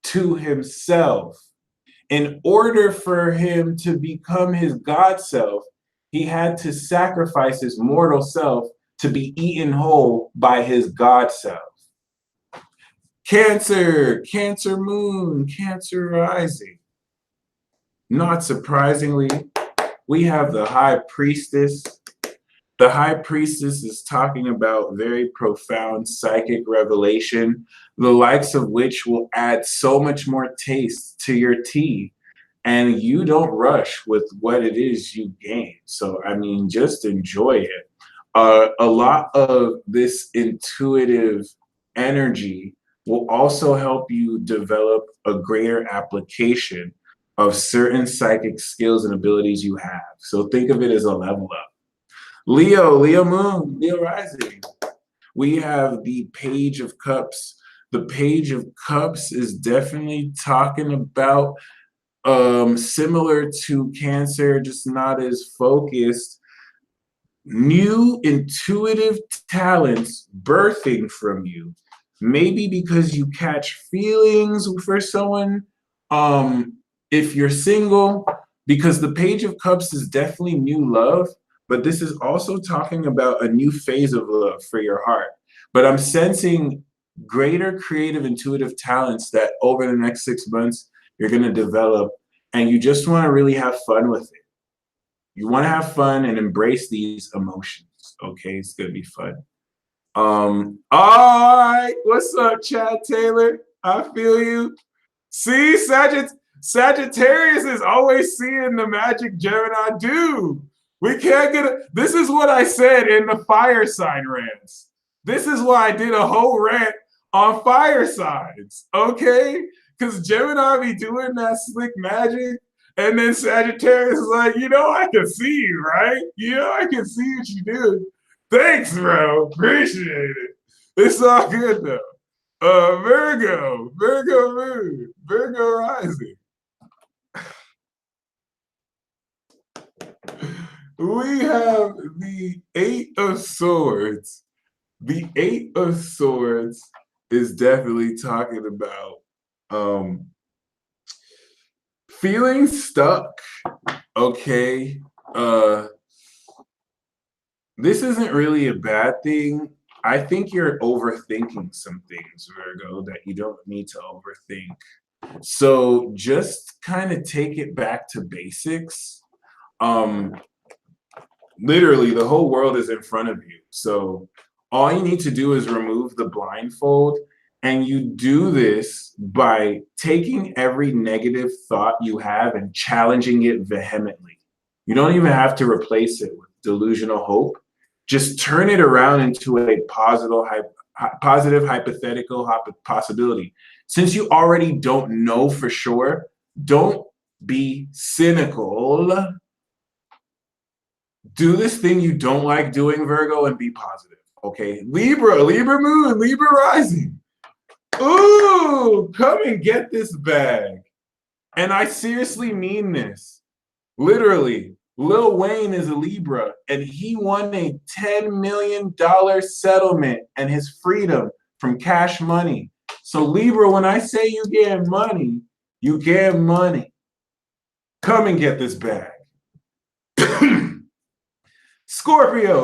to himself. In order for him to become his god self, he had to sacrifice his mortal self to be eaten whole by his god self. Cancer, Cancer moon, Cancer rising. Not surprisingly, we have the High Priestess. The High Priestess is talking about very profound psychic revelation, the likes of which will add so much more taste to your tea. And you don't rush with what it is you gain. So, I mean, just enjoy it. A lot of this intuitive energy will also help you develop a greater application of certain psychic skills and abilities you have. So think of it as a level up. Leo, Leo moon, Leo rising. We have the Page of Cups. The Page of Cups is definitely talking about similar to Cancer, just not as focused, new intuitive talents birthing from you. Maybe because you catch feelings for someone, if you're single, because the Page of Cups is definitely new love, but this is also talking about a new phase of love for your heart. But I'm sensing greater creative intuitive talents that over the next 6 months you're going to develop, and you just want to really have fun with it. You want to have fun and embrace these emotions. Okay, it's gonna be fun. All right, what's up, Chad Taylor? I feel you. See, Sagittarius is always seeing the magic Gemini do. We can't get it. This is what I said in the fire sign rants. This is why I did a whole rant on fire signs. Okay, because Gemini be doing that slick magic. And then Sagittarius is like, I can see you, right? I can see what you do. Thanks, bro. Appreciate it. It's all good, though. Virgo, Virgo moon, Virgo rising. We have the Eight of Swords. The Eight of Swords is definitely talking about um, feeling stuck. Okay. Uh, this isn't really a bad thing. I think you're overthinking some things, Virgo, that you don't need to overthink. So just kind of take it back to basics. Um, Literally, the whole world is in front of you. So all you need to do is remove the blindfold. And you do this by taking every negative thought you have and challenging it vehemently. You don't even have to replace it with delusional hope. Just turn it around into a positive hypothetical possibility. Since you already don't know for sure, don't be cynical. Do this thing you don't like doing, Virgo, and be positive. Okay. Libra moon, Libra rising. Ooh, come and get this bag. And I seriously mean this. Literally, Lil Wayne is a Libra, and he won a $10 million settlement and his freedom from Cash Money. So, Libra, when I say you get money, you get money. Come and get this bag.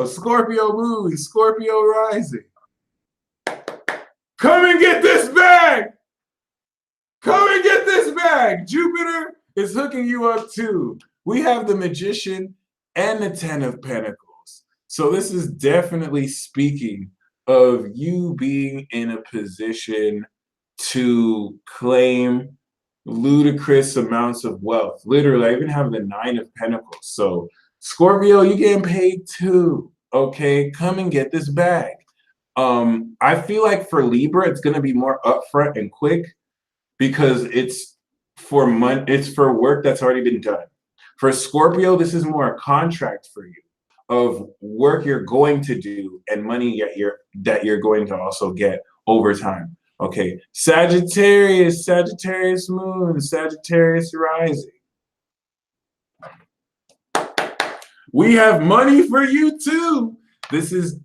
Scorpio moon, Scorpio rising. Come and get this bag. Come and get this bag. Jupiter is hooking you up too. We have the Magician and the Ten of Pentacles. So this is definitely speaking of you being in a position to claim ludicrous amounts of wealth. Literally, I even have the Nine of Pentacles. So Scorpio, you getting paid too. Okay, come and get this bag. I feel like for Libra, it's going to be more upfront and quick because it's for money. It's for work that's already been done. For Scorpio, this is more a contract for you of work you're going to do and money that you're going to also get over time. Okay, Sagittarius moon, Sagittarius rising. We have money for you too. This is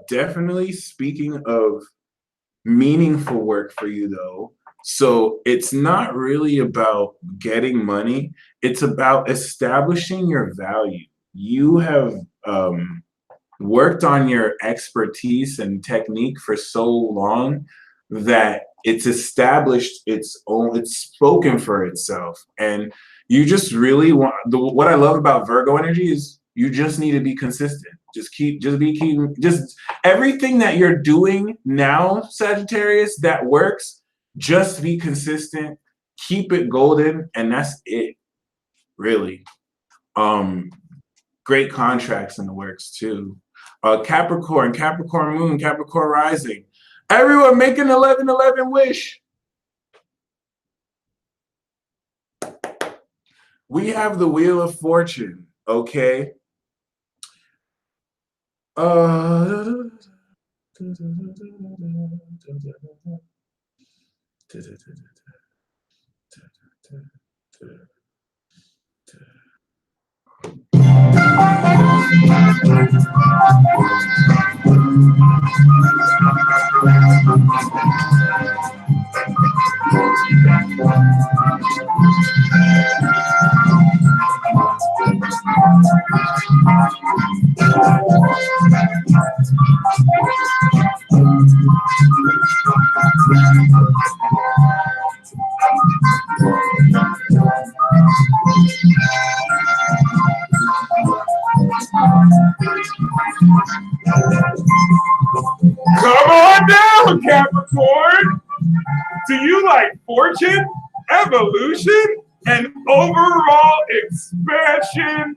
definitely speaking of meaningful work for you though. So it's not really about getting money. It's about establishing your value. You have worked on your expertise and technique for so long that it's established its own, it's spoken for itself. And you just really want what I love about Virgo energy is you just need to be consistent. Just everything that you're doing now, Sagittarius, that works, just be consistent, keep it golden, and that's it, really. Great contracts in the works too. Capricorn moon, Capricorn rising. Everyone make an 11-11 wish. We have the Wheel of Fortune, okay? Come on down, Capricorn! Do you like fortune, evolution, and overall expansion?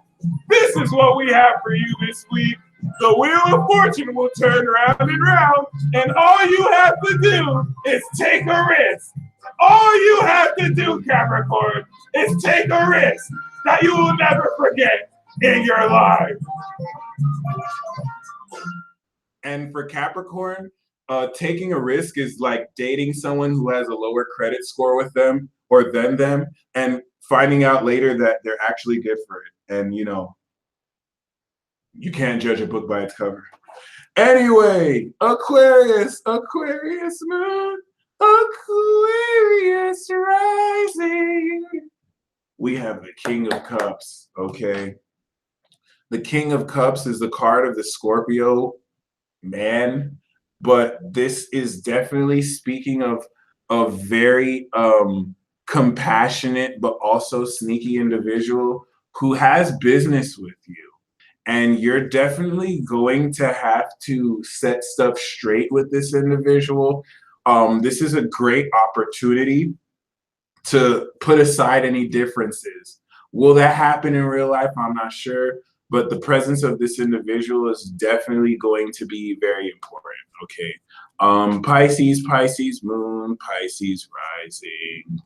This is what we have for you this week. The Wheel of Fortune will turn round and round, and all you have to do is take a risk. All you have to do, Capricorn, is take a risk that you will never forget in your life. And for Capricorn, taking a risk is like dating someone who has a lower credit score with them or than them and finding out later that they're actually good for it. And, you know, you can't judge a book by its cover. Anyway, Aquarius moon, Aquarius rising. We have the King of Cups, okay? The King of Cups is the card of the Scorpio man, but this is definitely speaking of a very compassionate but also sneaky individual who has business with you. And you're definitely going to have to set stuff straight with this individual. This is a great opportunity to put aside any differences. Will that happen in real life? I'm not sure. But the presence of this individual is definitely going to be very important. Okay. Pisces moon, Pisces rising.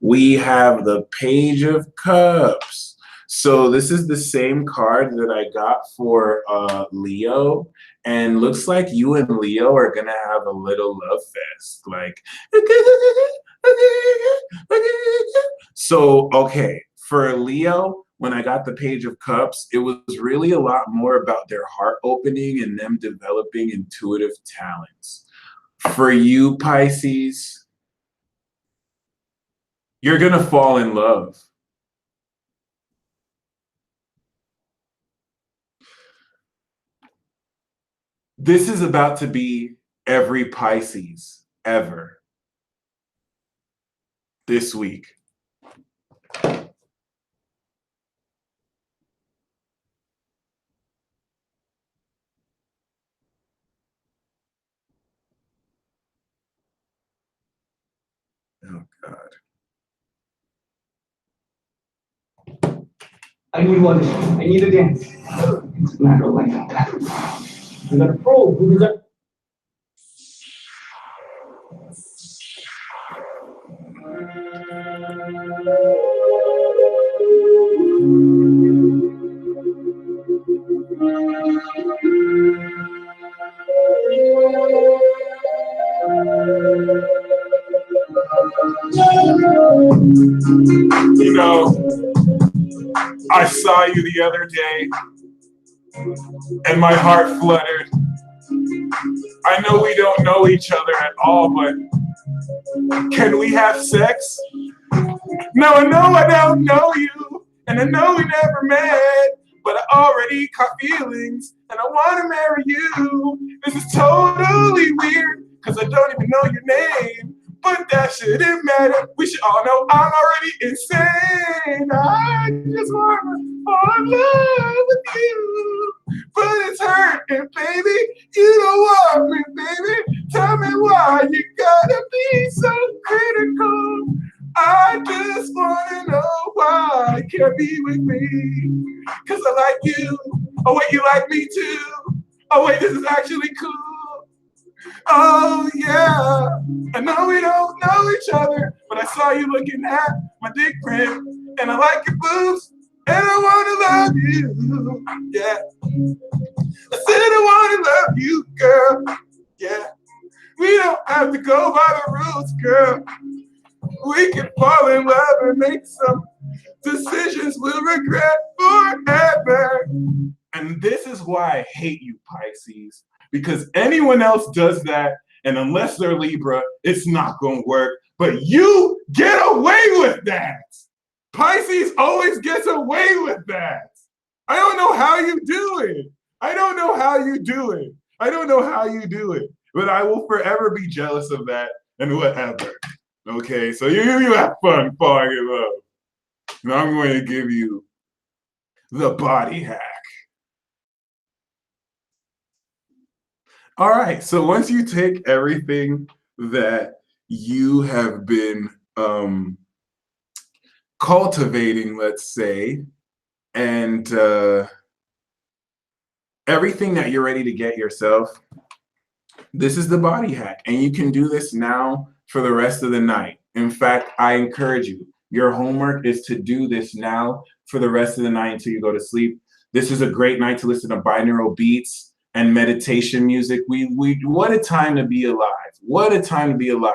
We have the Page of Cups. So this is the same card that I got for Leo. And looks like you and Leo are going to have a little love fest. Like, so, okay, for Leo, when I got the Page of Cups, it was really a lot more about their heart opening and them developing intuitive talents. For you, Pisces, you're going to fall in love. This is about to be every Pisces ever this week. Oh, God. I need one. I need a dance. It's not like that. I'm gonna probe. Who's that? You know, I saw you the other day and my heart fluttered. I know we don't know each other at all, but can we have sex? No, I know I don't know you, and I know we never met, but I already caught feelings, and I want to marry you. This is totally weird, because I don't even know your name, but that shouldn't matter. We should all know I'm already insane. I just want to fall in love with you, but it's hurting, baby. You don't want me, baby. Tell me why you gotta be so critical. I just wanna know why you can't be with me. Cause I like you. Oh wait, you like me too. Oh wait, this is actually cool. Oh yeah. I know we don't know each other, but I saw you looking at my dick print, and I like your boobs, and I wanna love you. Yeah. I said I wanna love you, girl. Yeah. We don't have to go by the rules, girl. We can fall in love and make some decisions we'll regret forever. And this is why I hate you, Pisces, because anyone else does that, and unless they're Libra, it's not going to work. But you get away with that. Pisces always gets away with that. I don't know how you do it. I don't know how you do it. I don't know how you do it. But I will forever be jealous of that and whatever. Okay, so you have fun falling in love. And I'm going to give you the body hack. All right, so once you take everything that you have been cultivating, let's say, and everything that you're ready to get yourself, this is the body hack. And you can do this now for the rest of the night. In fact, I encourage you. Your homework is to do this now for the rest of the night until you go to sleep. This is a great night to listen to binaural beats and meditation music. What a time to be alive. What a time to be alive.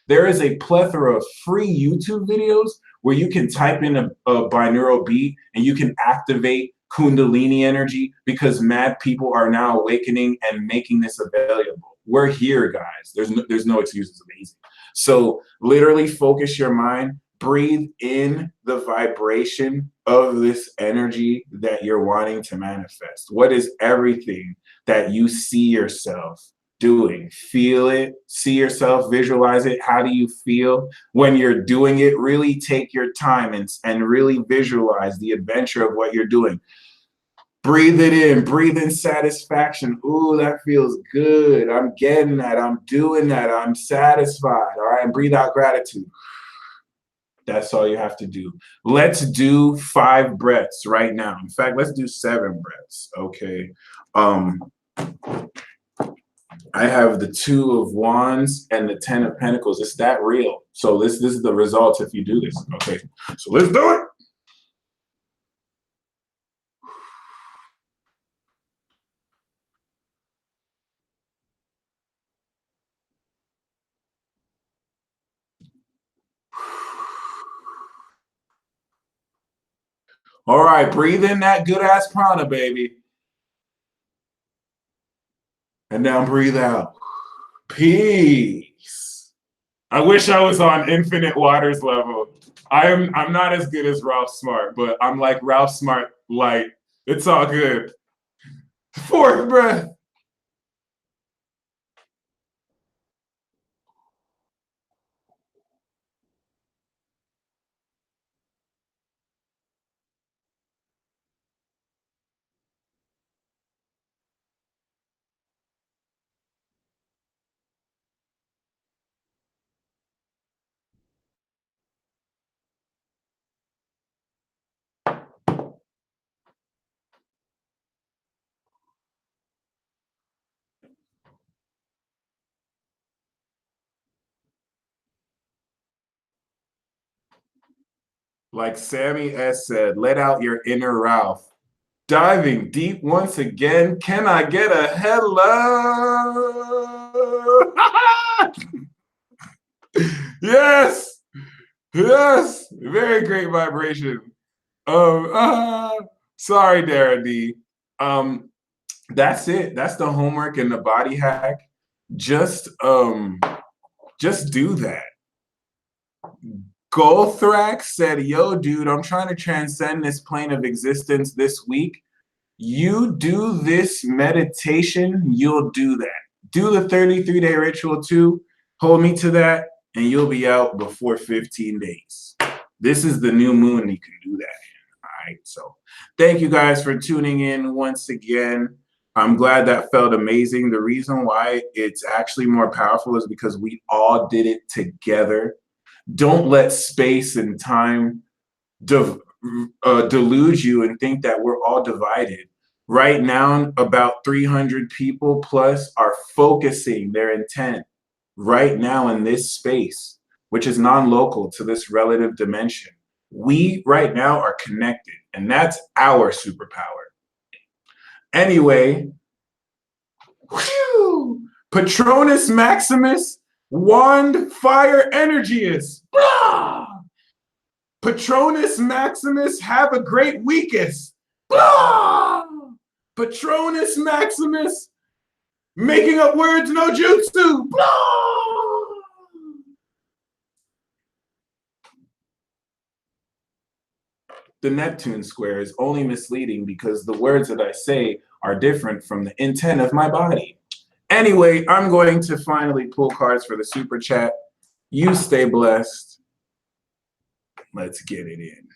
There is a plethora of free YouTube videos where you can type in a binaural beat and you can activate Kundalini energy, because mad people are now awakening and making this available. We're here, guys. There's no excuses. It's amazing. So literally focus your mind, breathe in the vibration of this energy that you're wanting to manifest. What is everything that you see yourself doing? Feel it, see yourself, visualize it. How do you feel when you're doing it? Really take your time and really visualize the adventure of what you're doing. Breathe it in, breathe in satisfaction. Ooh, that feels good. I'm getting that. I'm doing that. I'm satisfied. All right. And breathe out gratitude. That's all you have to do. Let's do 5 breaths right now. In fact, let's do 7 breaths. Okay. I have the 2 of Wands and the 10 of Pentacles. It's that real. So this is the result if you do this. Okay. So let's do it. All right, breathe in that good ass prana, baby. And now breathe out. Peace. I wish I was on Infinite Waters level. I'm not as good as Ralph Smart, but I'm like Ralph Smart light. It's all good. 4th breath. Like Sammy S said, let out your inner Ralph. Diving deep once again. Can I get a hello? Yes. Yes. Very great vibration. Sorry, Darren D. That's it. That's the homework and the body hack. Just do that. Golthrax said, yo, dude, I'm trying to transcend this plane of existence this week. You do this meditation, you'll do that. Do the 33-day ritual too. Hold me to that, and you'll be out before 15 days. This is the new moon you can do that in. All right. So thank you guys for tuning in once again. I'm glad that felt amazing. The reason why it's actually more powerful is because we all did it together. Don't let space and time delude you and think that we're all divided. Right now, about 300 people plus are focusing their intent right now in this space, which is non-local to this relative dimension. We right now are connected, and that's our superpower. Anyway, whew, Patronus Maximus, Wand Fire Energius. Blah! Patronus Maximus, have a great weekest. Blah! Patronus Maximus, making up words no jutsu. Blah! The Neptune square is only misleading because the words that I say are different from the intent of my body. Anyway, I'm going to finally pull cards for the super chat. You stay blessed. Let's get it in.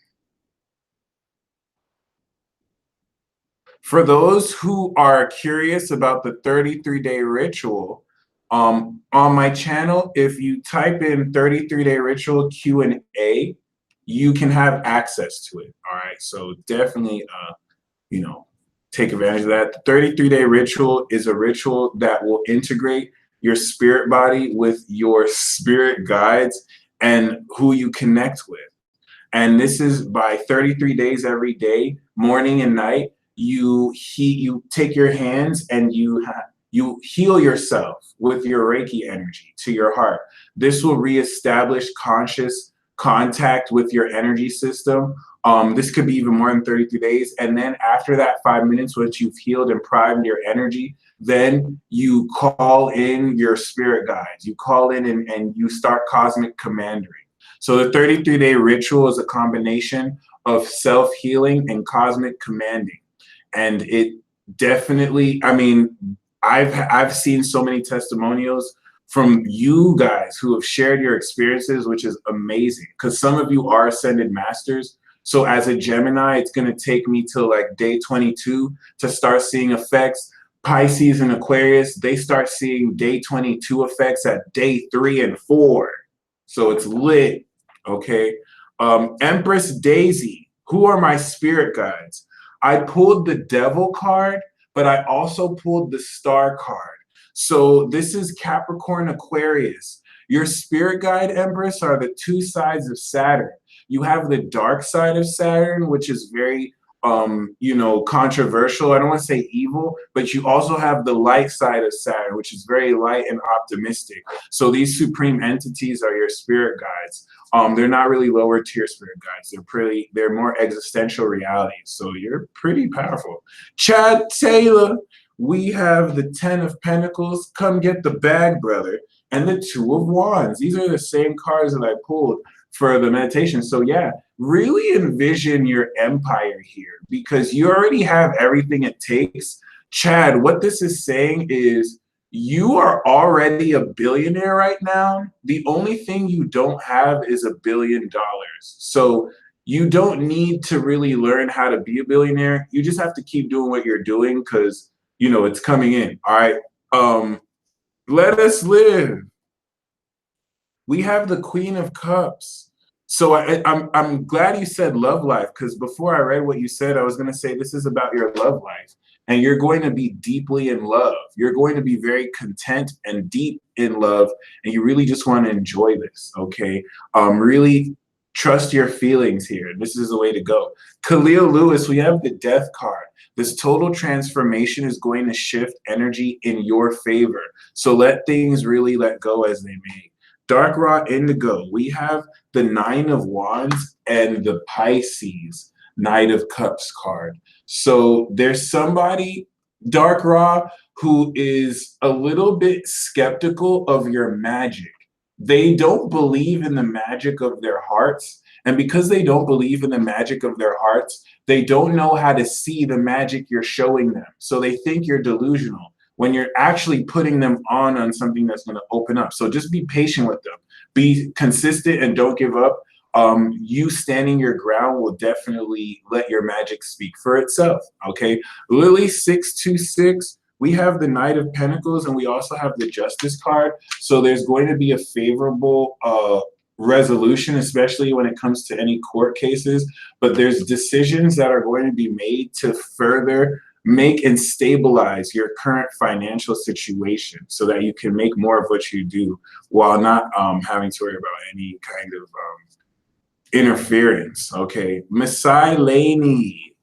For those who are curious about the 33-day ritual, on my channel, if you type in 33-day ritual Q&A, you can have access to it. All right. So definitely, take advantage of that. The 33-day ritual is a ritual that will integrate your spirit body with your spirit guides and who you connect with. And this is by 33 days every day, morning and night. You take your hands and you heal yourself with your Reiki energy to your heart. This will reestablish conscious contact with your energy system. This could be even more than 33 days. And then after that 5 minutes, once you've healed and primed your energy, then you call in your spirit guides. You call in and you start cosmic commanding. So the 33-day ritual is a combination of self-healing and cosmic commanding. And it definitely, I mean, I've seen so many testimonials from you guys who have shared your experiences, which is amazing because some of you are ascended masters. So as a Gemini, it's going to take me till like day 22 to start seeing effects. Pisces and Aquarius, they start seeing day 22 effects at day 3 and 4. So it's lit, okay? Empress Daisy, who are my spirit guides? I pulled the Devil card, but I also pulled the Star card. So this is Capricorn Aquarius. Your spirit guide, Empress, are the two sides of Saturn. You have the dark side of Saturn, which is very controversial. I don't want to say evil, but you also have the light side of Saturn, which is very light and optimistic. So these supreme entities are your spirit guides. They're not really lower tier spirit guides. They're more existential realities. So you're pretty powerful. Chad Taylor, we have the 10 of Pentacles, come get the bag, brother, and the 2 of Wands. These are the same cards that I pulled for the meditation. So yeah, really envision your empire here because you already have everything it takes. Chad, what this is saying is you are already a billionaire right now. The only thing you don't have is $1 billion. So you don't need to really learn how to be a billionaire. You just have to keep doing what you're doing because, it's coming in. All right. Let us live. We have the Queen of Cups. So I'm glad you said love life because before I read what you said, I was going to say this is about your love life. And you're going to be deeply in love. You're going to be very content and deep in love. And you really just want to enjoy this, okay? Really trust your feelings here. This is the way to go. Khalil Lewis, we have the Death card. This total transformation is going to shift energy in your favor. So let things really let go as they may. Dark Raw Indigo, we have the 9 of Wands and the Pisces Knight of Cups card. So there's somebody, Dark Raw, who is a little bit skeptical of your magic. They don't believe in the magic of their hearts. And because they don't believe in the magic of their hearts, they don't know how to see the magic you're showing them. So they think you're delusional when you're actually putting them on something that's going to open up. So just be patient with them. Be consistent and don't give up. You standing your ground will definitely let your magic speak for itself, okay? Lily 626, we have the Knight of Pentacles and we also have the Justice card. So there's going to be a favorable resolution, especially when it comes to any court cases. But there's decisions that are going to be made to further make and stabilize your current financial situation so that you can make more of what you do while not having to worry about any kind of interference, okay? Masai Laney,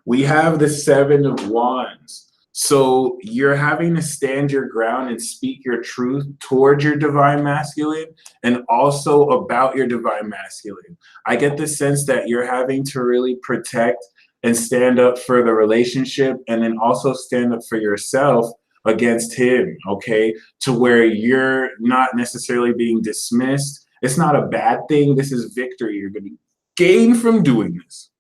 we have the 7 of Wands. So you're having to stand your ground and speak your truth towards your divine masculine and also about your divine masculine. I get the sense that you're having to really protect and stand up for the relationship and then also stand up for yourself against him, okay? To where you're not necessarily being dismissed. It's not a bad thing. This is victory you're going to gain from doing this.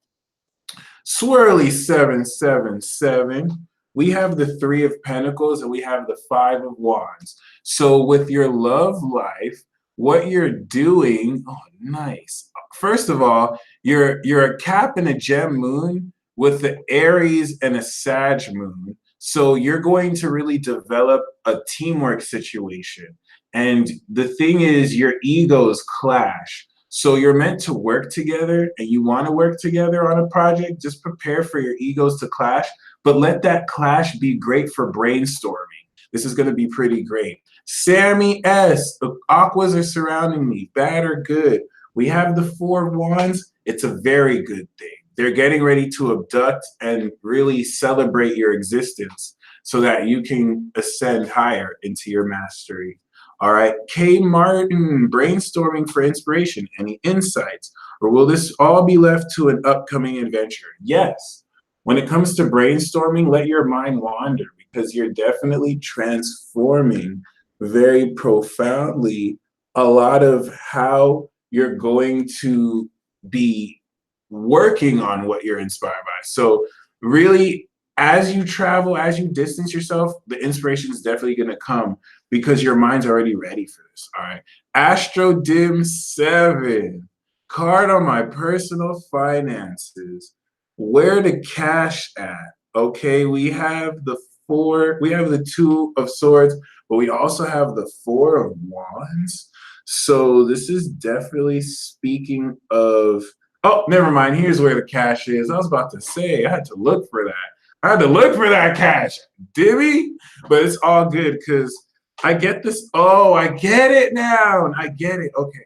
Swirly 777. We have the 3 of Pentacles and we have the 5 of Wands. So with your love life, what you're doing, oh, nice. First of all, you're a Cap and a Gem moon with the Aries and a Sag moon. So you're going to really develop a teamwork situation. And the thing is, your egos clash. So you're meant to work together and you want to work together on a project. Just prepare for your egos to clash, but let that clash be great for brainstorming. This is going to be pretty great. Sammy S, the Aquas are surrounding me, bad or good. We have the 4 of Wands. It's a very good thing. They're getting ready to abduct and really celebrate your existence so that you can ascend higher into your mastery. All right. K. Martin, brainstorming for inspiration. Any insights? Or will this all be left to an upcoming adventure? Yes. When it comes to brainstorming, let your mind wander because you're definitely transforming very profoundly a lot of how you're going to be working on what you're inspired by. So, really, as you travel, as you distance yourself, the inspiration is definitely going to come because your mind's already ready for this. All right. Astro Dim 7, card on my personal finances. Where the cash at? Okay, we have the four, we have the two of swords, but we also have the four of wands. So this is definitely speaking of, oh, never mind. Here's where the cash is. I was about to say, I had to look for that. I had to look for that cash, Dimmy. But it's all good because I get this. Oh, I get it now. I get it. Okay.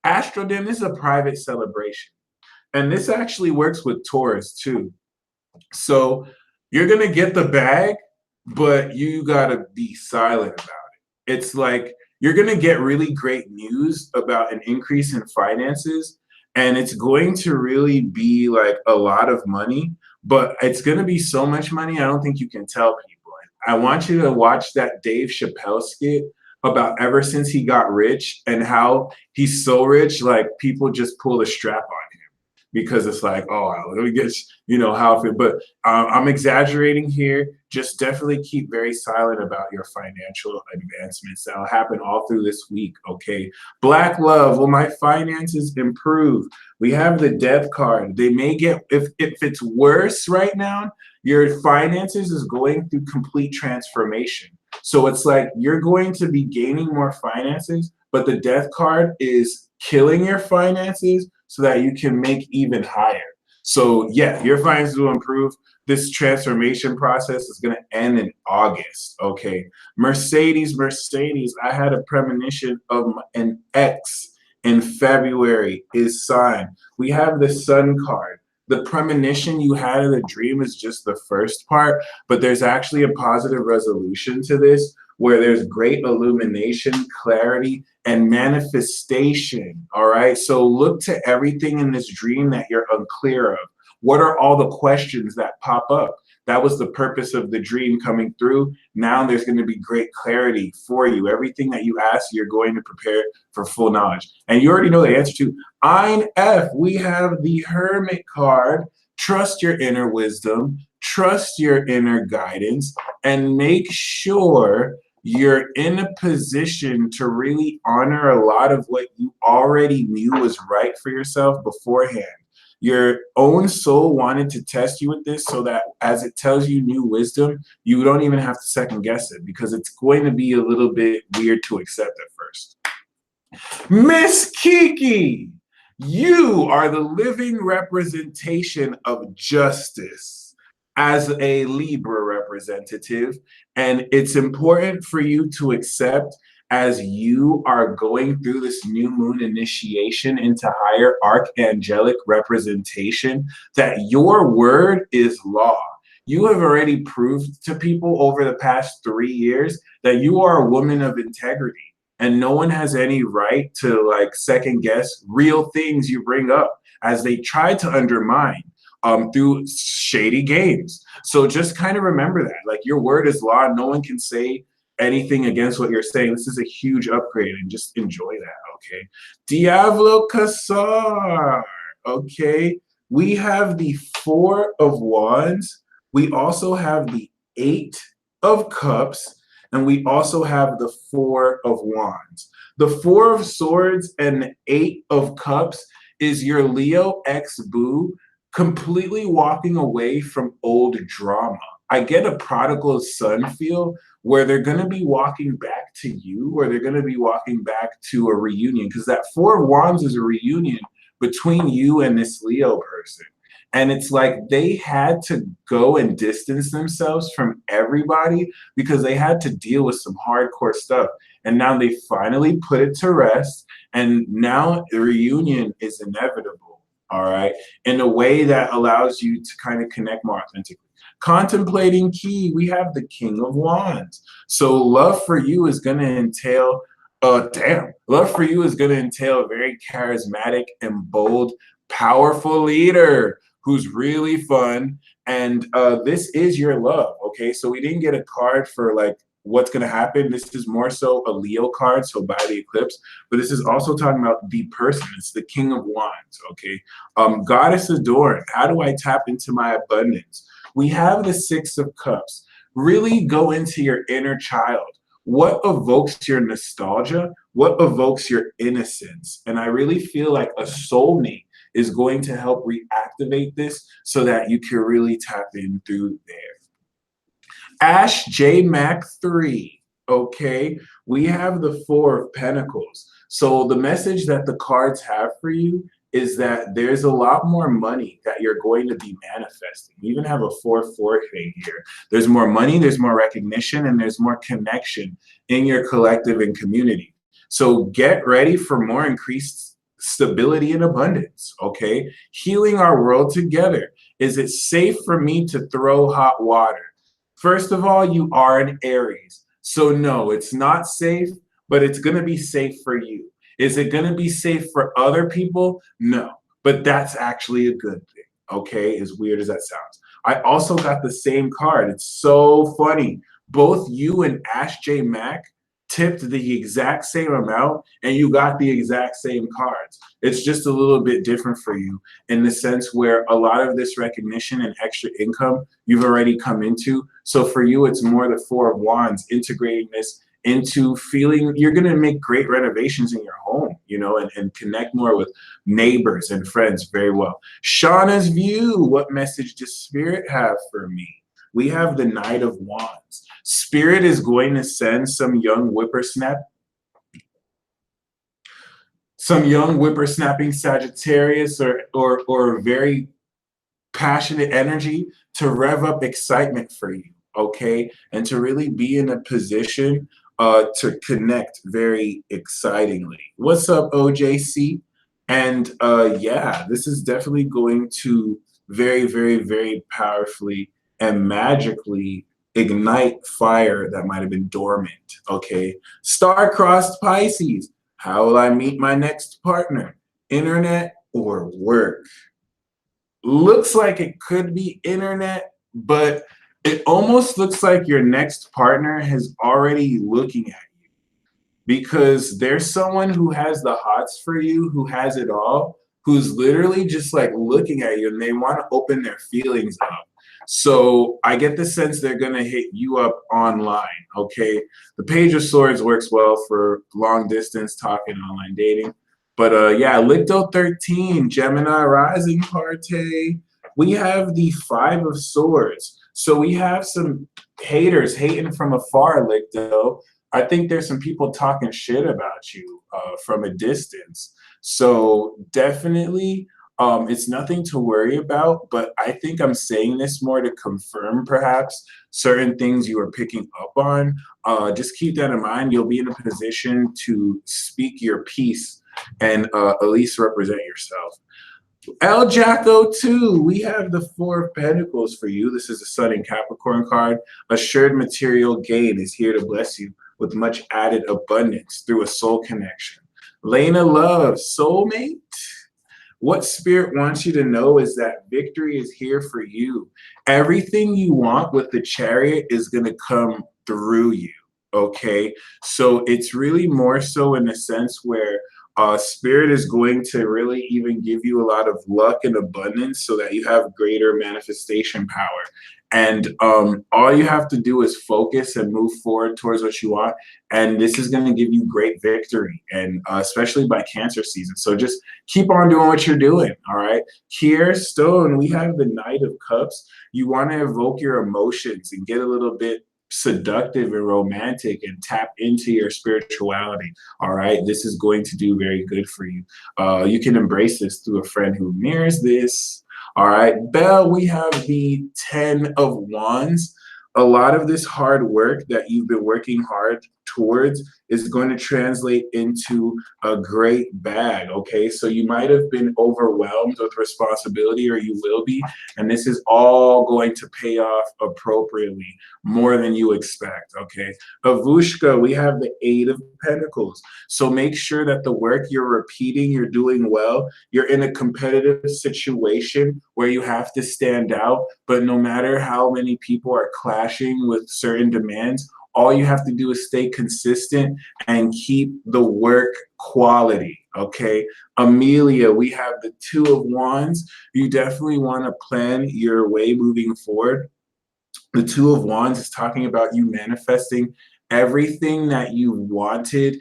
Astrodim, this is a private celebration. And this actually works with Taurus too. So you're gonna get the bag, but you gotta be silent about it. It's like you're gonna get really great news about an increase in finances, and it's going to really be like a lot of money, but it's gonna be so much money, I don't think you can tell people. I want you to watch that Dave Chappelle skit about ever since he got rich and how he's so rich, like people just pull the strap on him because it's like, oh, let me get, how it, but I'm exaggerating here. Just definitely keep very silent about your financial advancements. That'll happen all through this week, okay? Black love, will my finances improve? We have the death card. They may get, if it's worse right now, your finances is going through complete transformation. So it's like you're going to be gaining more finances, but the death card is killing your finances so that you can make even higher. So yeah, your finances will improve. This transformation process is going to end in August. Okay. Mercedes, I had a premonition of an ex in February is signed. We have the sun card. The premonition you had in the dream is just the first part, but there's actually a positive resolution to this where there's great illumination, clarity, and manifestation. All right. So look to everything in this dream that you're unclear of. What are all the questions that pop up? That was the purpose of the dream coming through. Now there's going to be great clarity for you. Everything that you ask, you're going to prepare for full knowledge. And you already know the answer to Ein F. We have the Hermit card. Trust your inner wisdom, trust your inner guidance, and make sure you're in a position to really honor a lot of what you already knew was right for yourself beforehand. Your own soul wanted to test you with this so that as it tells you new wisdom, you don't even have to second guess it because it's going to be a little bit weird to accept at first. Miss Kiki, you are the living representation of justice as a Libra representative, and it's important for you to accept as you are going through this new moon initiation into higher archangelic representation that your word is law. You have already proved to people over the past 3 years that you are a woman of integrity and no one has any right to like second guess real things you bring up as they try to undermine through shady games. So just kind of remember that, like your word is law. No one can say anything against what you're saying. This is a huge upgrade and just enjoy that, okay? Diablo Casar, okay? We have the Four of Wands. We also have the Eight of Cups. And we also have the Four of Wands. The Four of Swords and the Eight of Cups is your Leo ex-boo completely walking away from old drama. I get a prodigal son feel where they're going to be walking back to you or they're going to be walking back to a reunion because that Four of Wands is a reunion between you and this Leo person. And it's like they had to go and distance themselves from everybody because they had to deal with some hardcore stuff. And now they finally put it to rest. And now the reunion is inevitable, all right, in a way that allows you to kind of connect more authentically. Contemplating key, we have the King of Wands. So love for you is going to entail Damn. Love for you is going to entail a very charismatic and bold, powerful leader who's really fun. And this is your love. Okay. So we didn't get a card for like what's going to happen. This is more so a Leo card. So by the eclipse, but this is also talking about the person. It's the King of Wands. Okay. Goddess adorned. How do I tap into my abundance? We have the Six of Cups. Really go into your inner child. What evokes your nostalgia? What evokes your innocence? And I really feel like a soulmate is going to help reactivate this so that you can really tap in through there. Ash J Mac 3. Okay, we have the Four of Pentacles. So the message that the cards have for you is that there's a lot more money that you're going to be manifesting. We even have a 4-4 thing here. There's more money, there's more recognition, and there's more connection in your collective and community. So get ready for more increased stability and abundance, okay? Healing our world together. Is it safe for me to throw hot water? First of all, you are an Aries. So no, it's not safe, but it's going to be safe for you. Is it going to be safe for other people? No, but that's actually a good thing. Okay, as weird as that sounds. I also got the same card. It's so funny. Both you and Ash J Mac tipped the exact same amount and you got the exact same cards. It's just a little bit different for you in the sense where a lot of this recognition and extra income you've already come into. So for you, it's more the Four of Wands, integrating this into feeling you're going to make great renovations in your home, you know, and connect more with neighbors and friends very well. Shauna's view, what message does Spirit have for me? We have the Knight of Wands. Spirit is going to send some young whippersnapping Sagittarius or very passionate energy to rev up excitement for you, okay? And to really be in a position to connect very excitingly. What's up, OJC? And yeah, this is definitely going to very, very, very powerfully and magically ignite fire that might have been dormant, okay? Star-crossed Pisces. How will I meet my next partner? Internet or work? Looks like it could be internet, but it almost looks like your next partner is already looking at you because there's someone who has the hots for you, who has it all, who's literally just like looking at you and they want to open their feelings up. So I get the sense they're going to hit you up online, okay? The Page of Swords works well for long distance talking, online dating. But yeah, Licto 13, Gemini rising party. We have the Five of Swords. So we have some haters hating from afar, Licto. I think there's some people talking shit about you from a distance. So definitely, it's nothing to worry about. But I think I'm saying this more to confirm perhaps certain things you are picking up on. Just keep that in mind. You'll be in a position to speak your piece and at least represent yourself. El Jacko 2, we have the Four of Pentacles for you. This is a Sun and Capricorn card. Assured material gain is here to bless you with much added abundance through a soul connection. Lena Love, soulmate. What Spirit wants you to know is that victory is here for you. Everything you want with the Chariot is going to come through you, okay? So it's really more so in a sense where Spirit is going to really even give you a lot of luck and abundance so that you have greater manifestation power. And all you have to do is focus and move forward towards what you want. And this is going to give you great victory, and especially by Cancer season. So just keep on doing what you're doing, all right? Kier Stone, we have the Knight of Cups. You want to evoke your emotions and get a little bit seductive and romantic and tap into your spirituality. All right, this is going to do very good for you. You can embrace this through a friend who mirrors this. All right, Belle, we have the 10 of Wands. A lot of this hard work that you've been working hard towards is going to translate into a great bag, okay? So you might have been overwhelmed with responsibility, or you will be, and this is all going to pay off appropriately, more than you expect, okay? Avushka, we have the Eight of Pentacles. So make sure that the work you're repeating, you're doing well. You're in a competitive situation where you have to stand out, but no matter how many people are clashing with certain demands, all you have to do is stay consistent and keep the work quality, okay? Amelia, we have the Two of Wands. You definitely want to plan your way moving forward. The Two of Wands is talking about you manifesting everything that you wanted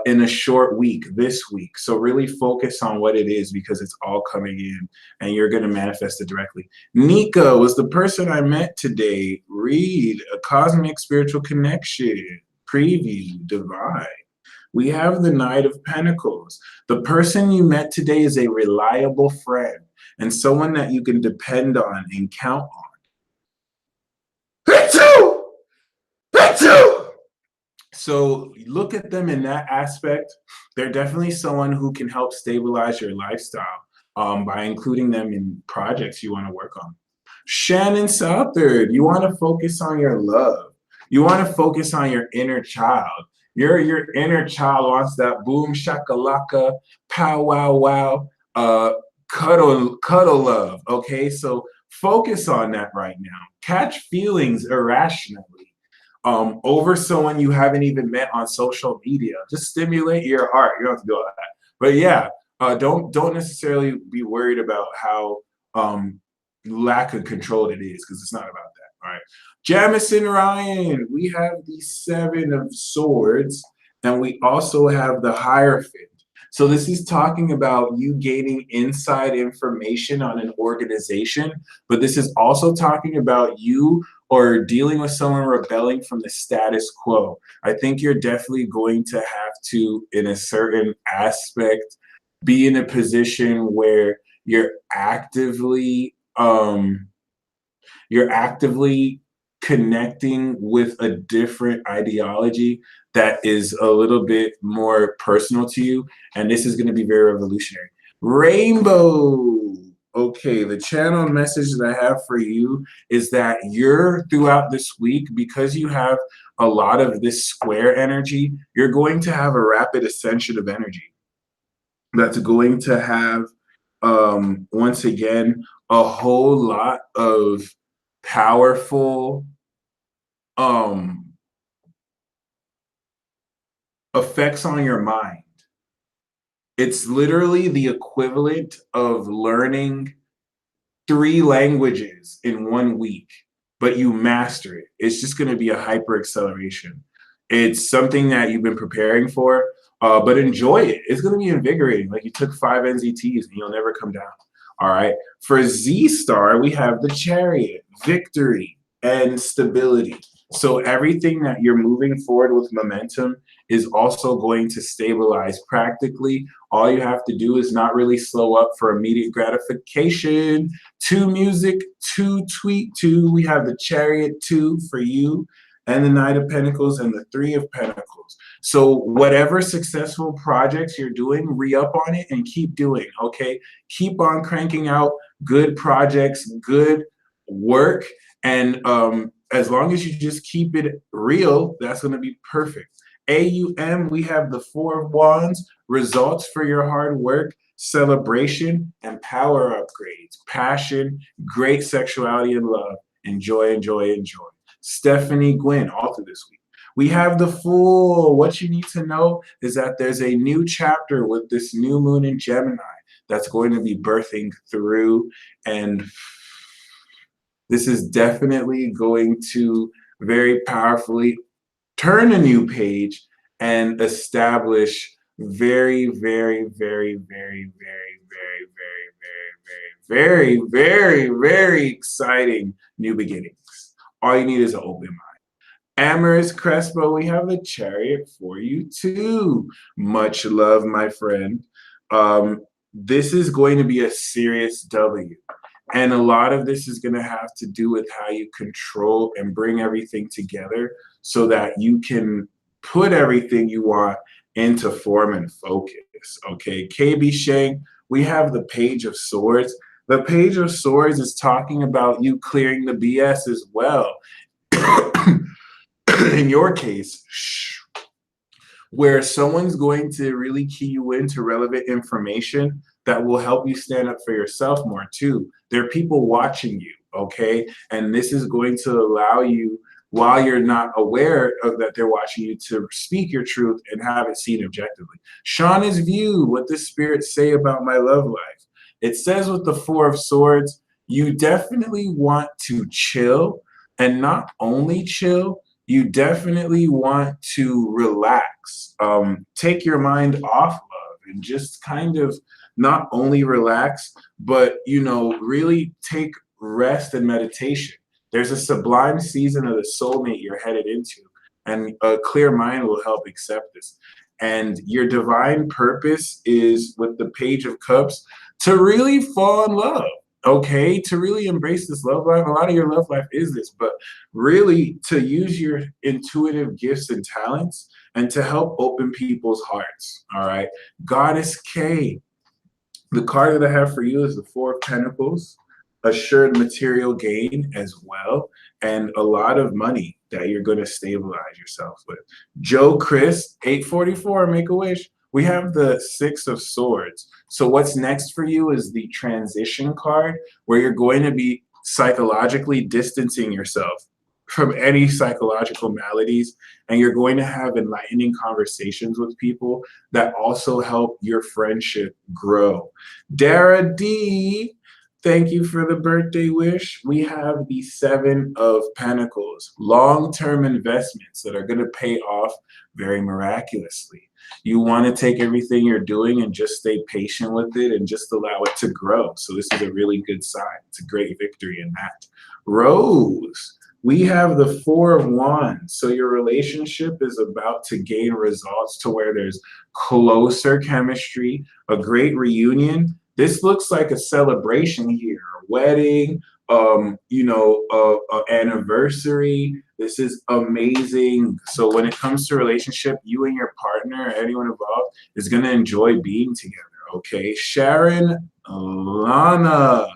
in a short week, this week. So really focus on what it is, because it's all coming in and you're going to manifest it directly. Nika was the person I met today. Read A Cosmic Spiritual Connection, preview, divine. We have the Knight of Pentacles. The person you met today is a reliable friend and someone that you can depend on and count on. So look at them in that aspect. They're definitely someone who can help stabilize your lifestyle by including them in projects you want to work on. Shannon Southard, you want to focus on your love. You want to focus on your inner child. Your inner child wants that boom shakalaka, pow wow wow, cuddle love. Okay, so focus on that right now. Catch feelings irrationally over someone you haven't even met on social media. Just stimulate your heart. You don't have to do all that. But yeah, don't necessarily be worried about how lack of control it is, because it's not about that. All right. Jamison Ryan, we have the Seven of Swords, and we also have the Hierophant. So this is talking about you gaining inside information on an organization, but this is also talking about you or dealing with someone rebelling from the status quo. I think you're definitely going to have to, in a certain aspect, be in a position where you're actively connecting with a different ideology that is a little bit more personal to you, and this is going to be very revolutionary. Rainbow. Okay, the channel message that I have for you is that you're throughout this week, because you have a lot of this square energy, you're going to have a rapid ascension of energy that's going to have once again a whole lot of powerful effects on your mind. It's literally the equivalent of learning 3 languages in 1 week, but you master it. It's just going to be a hyper acceleration. It's something that you've been preparing for, but enjoy it. It's going to be invigorating. Like you took 5 NZTs and you'll never come down. All right. For Z Star, we have the Chariot, victory, and stability. So everything that you're moving forward with momentum is also going to stabilize practically. All you have to do is not really slow up for immediate gratification. 2 music, 2 tweet, 2. We have the Chariot 2 for you, and the Knight of Pentacles, and the Three of Pentacles. So whatever successful projects you're doing, re-up on it and keep doing, okay? Keep on cranking out good projects, good work, and as long as you just keep it real, that's going to be perfect. AUM, we have the Four of Wands, results for your hard work, celebration, and power upgrades, passion, great sexuality and love. Enjoy, enjoy, enjoy. Stephanie Gwynn, all through this week. We have the Fool. What you need to know is that there's a new chapter with this new moon in Gemini that's going to be birthing through, and this is definitely going to very powerfully turn a new page and establish very, very, very, very, very, very, very, very, very, very, very exciting new beginnings. All you need is an open mind. Amorous Crespo, we have a Chariot for you too. Much love, my friend. This is going to be a serious W. And a lot of this is going to have to do with how you control and bring everything together so that you can put everything you want into form and focus. Okay, KB Shang, we have the Page of Swords. The Page of Swords is talking about you clearing the BS as well. In your case, where someone's going to really key you into relevant information that will help you stand up for yourself more too. There are people watching you, okay? And this is going to allow you, while you're not aware of that they're watching you, to speak your truth and have it seen objectively. Shauna's view, what the spirits say about my love life. It says with the Four of Swords, you definitely want to chill, and not only chill, you definitely want to relax. Take your mind off love and just kind of not only relax, but, you know, really take rest and meditation. There's a sublime season of the soulmate you're headed into, and a clear mind will help accept this. And your divine purpose is, with the Page of Cups, to really fall in love. Okay, to really embrace this love life. A lot of your love life is this, but really to use your intuitive gifts and talents and to help open people's hearts. All right, Goddess K, the card that I have for you is the Four of Pentacles, assured material gain as well, and a lot of money that you're going to stabilize yourself with. Joe Chris, 844, make a wish. We have the Six of Swords. So what's next for you is the transition card, where you're going to be psychologically distancing yourself from any psychological maladies, and you're going to have enlightening conversations with people that also help your friendship grow. Dara D, thank you for the birthday wish. We have the Seven of Pentacles, long-term investments that are going to pay off very miraculously. You want to take everything you're doing and just stay patient with it and just allow it to grow. So this is a really good sign. It's a great victory in that. Rose, we have the Four of Wands. So your relationship is about to gain results to where there's closer chemistry, a great reunion. This looks like a celebration here, a wedding, you know, anniversary. This is amazing. So when it comes to relationship, you and your partner, anyone involved, is going to enjoy being together. Okay, Sharon, Lana,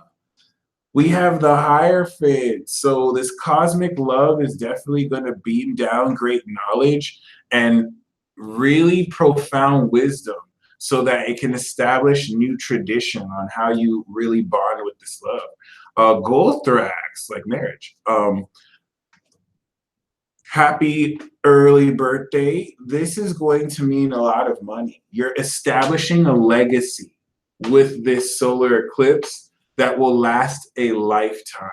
we have the Hierophant. So this cosmic love is definitely going to beam down great knowledge and really profound wisdom, so that it can establish new tradition on how you really bond with this love. Gold thorax, like marriage. Happy early birthday. This is going to mean a lot of money. You're establishing a legacy with this solar eclipse that will last a lifetime,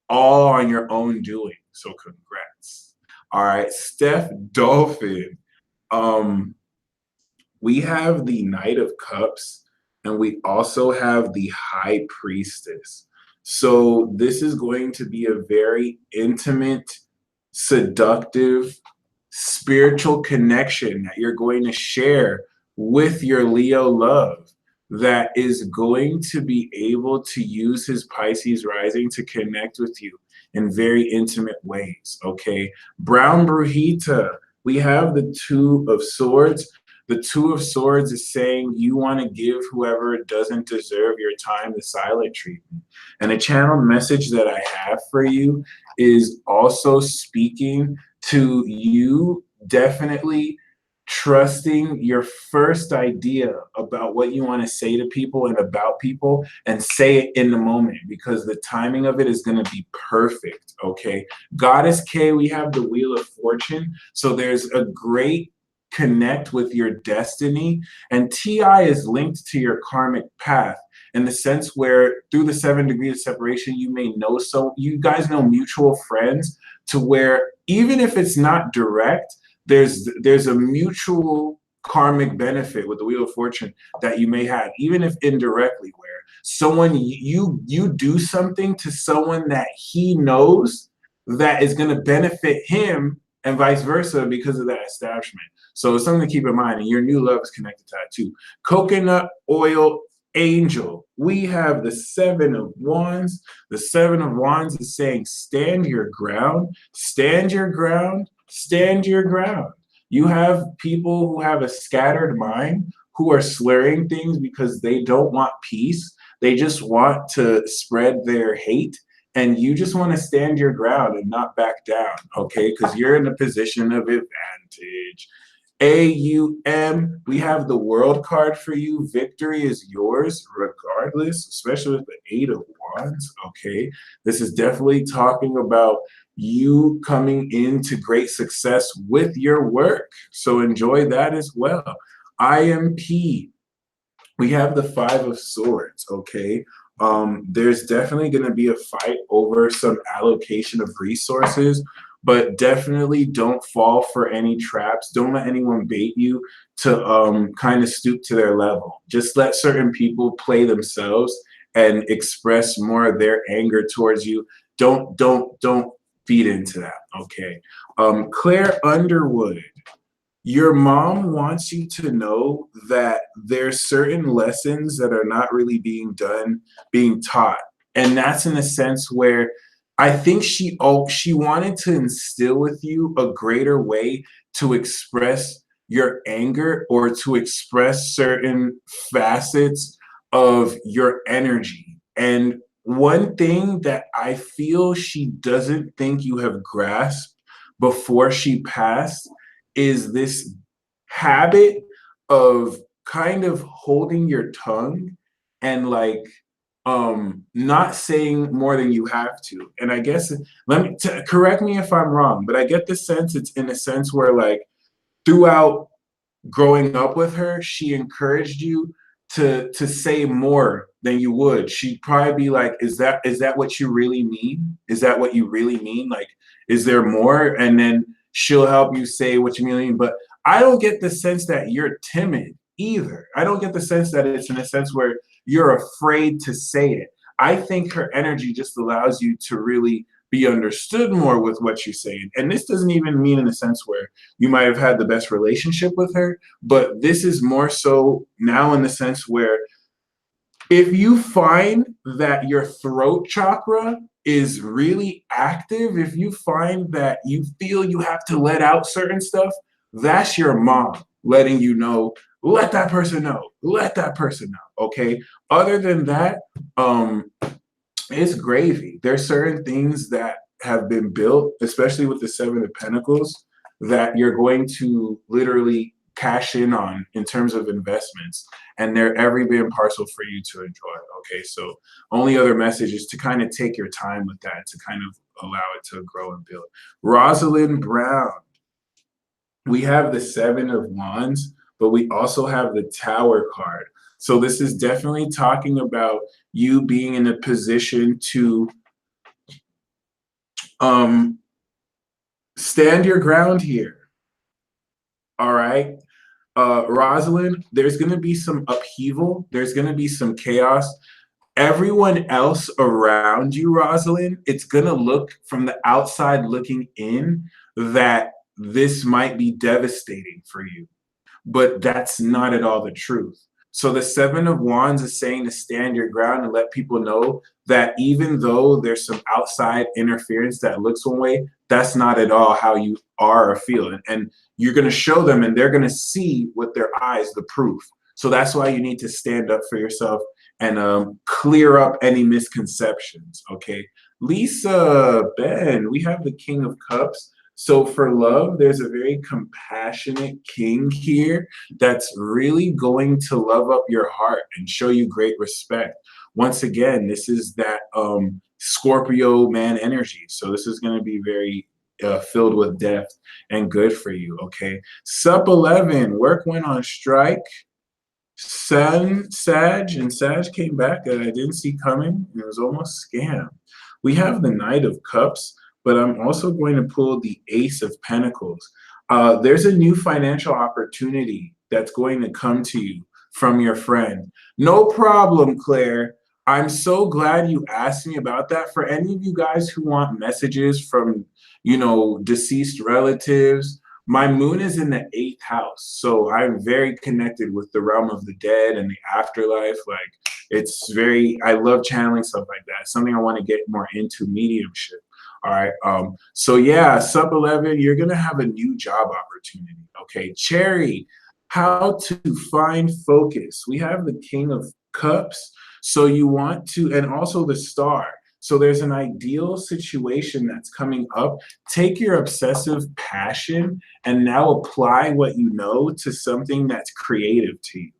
all on your own doing. So congrats. All right, Steph Dolphin. We have the Knight of Cups, and we also have the High Priestess. So this is going to be a very intimate, seductive, spiritual connection that you're going to share with your Leo love, that is going to be able to use his Pisces rising to connect with you in very intimate ways. Okay, Brown Brujita, we have the Two of Swords. The Two of Swords is saying you want to give whoever doesn't deserve your time the silent treatment. And a channeled message that I have for you is also speaking to you definitely trusting your first idea about what you want to say to people and about people, and say it in the moment, because the timing of it is going to be perfect. Okay, Goddess K, we have the Wheel of Fortune. So there's a great connect with your destiny, and TI is linked to your karmic path in the sense where through the 7 degrees of separation, you may know, so you guys know mutual friends, to where even if it's not direct, there's a mutual karmic benefit with the Wheel of Fortune that you may have, even if indirectly, where someone, you do something to someone that he knows that is going to benefit him, and vice versa, because of that establishment. So it's something to keep in mind, and your new love is connected to that too. Coconut Oil Angel, we have the Seven of Wands. The Seven of Wands is saying stand your ground, stand your ground, stand your ground. You have people who have a scattered mind who are slurring things because they don't want peace. They just want to spread their hate. And you just want to stand your ground and not back down, okay? Because you're in a position of advantage. AUM, we have the world card for you. Victory is yours regardless, especially with the Eight of Wands, okay? This is definitely talking about you coming into great success with your work. So enjoy that as well. IMP, we have the Five of Swords, okay? There's definitely going to be a fight over some allocation of resources, but definitely don't fall for any traps. Don't let anyone bait you to kind of stoop to their level. Just let certain people play themselves and express more of their anger towards you. Don't feed into that, okay? Claire Underwood, your mom wants you to know that there's certain lessons that are not really being taught. And that's in a sense where I think she wanted to instill with you a greater way to express your anger or to express certain facets of your energy. And one thing that I feel she doesn't think you have grasped before she passed is this habit of kind of holding your tongue and like not saying more than you have to. And I guess correct me if I'm wrong, but I get the sense it's in a sense where like throughout growing up with her, she encouraged you to say more than you would. She'd probably be like, is that what you really mean? Is that what you really mean? Like, is there more? And then she'll help you say what you mean. But I don't get the sense that you're timid either. I don't get the sense that it's in a sense where you're afraid to say it. I think her energy just allows you to really be understood more with what you're saying. And this doesn't even mean in a sense where you might have had the best relationship with her, but this is more so now in the sense where if you find that your throat chakra is really active, if you find that you feel you have to let out certain stuff, that's your mom letting you know, let that person know, let that person know, okay? Other than that, it's gravy. There's certain things that have been built, especially with the Seven of Pentacles, that you're going to literally cash in on in terms of investments, and they're every bit and parcel for you to enjoy. Okay, so only other message is to kind of take your time with that, to kind of allow it to grow and build. Rosalind Brown, we have the Seven of Wands, but we also have the Tower card. So this is definitely talking about you being in a position to stand your ground here. All right. Rosalind, there's going to be some upheaval. There's going to be some chaos. Everyone else around you, Rosalind, it's going to look from the outside looking in that this might be devastating for you, but that's not at all the truth. So the Seven of Wands is saying to stand your ground and let people know that even though there's some outside interference that looks one way, that's not at all how you are or feel. And you're going to show them and they're going to see with their eyes the proof. So that's why you need to stand up for yourself and clear up any misconceptions, okay? Lisa, Ben, we have the King of Cups. So for love, there's a very compassionate king here that's really going to love up your heart and show you great respect. Once again, this is that Scorpio man energy. So this is going to be very filled with depth and good for you, okay? Sup 11, work went on strike. Sun, Sag, and Sag came back that I didn't see coming. It was almost scam. We have the Knight of Cups, but I'm also going to pull the Ace of Pentacles. There's a new financial opportunity that's going to come to you from your friend. No problem, Claire. I'm so glad you asked me about that. For any of you guys who want messages from, deceased relatives, my moon is in the 8th house. So I'm very connected with the realm of the dead and the afterlife. I love channeling stuff like that. It's something I want to get more into, mediumship. All right. So yeah, sub 11, you're gonna have a new job opportunity. Okay. Cherry, how to find focus. We have the King of Cups. So you want to, and also the Star. So there's an ideal situation that's coming up. Take your obsessive passion and now apply what you know to something that's creative to you.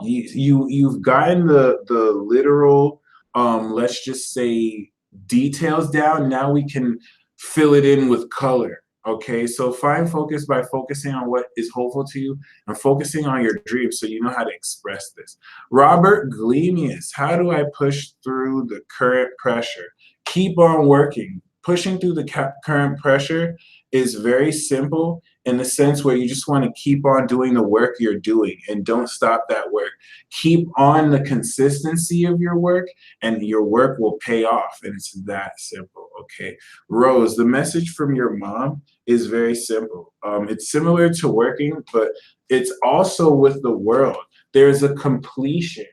You've gotten the literal, let's just say, details down. Now we can fill it in with color. Okay, so find focus by focusing on what is hopeful to you and focusing on your dreams so you know how to express this. Robert Glemius, how do I push through the current pressure? Keep on working. Pushing through the current pressure is very simple in the sense where you just want to keep on doing the work you're doing and don't stop that work. Keep on the consistency of your work and your work will pay off. And it's that simple. Okay. Rose, the message from your mom is very simple. It's similar to working, but it's also with the world. There's a completion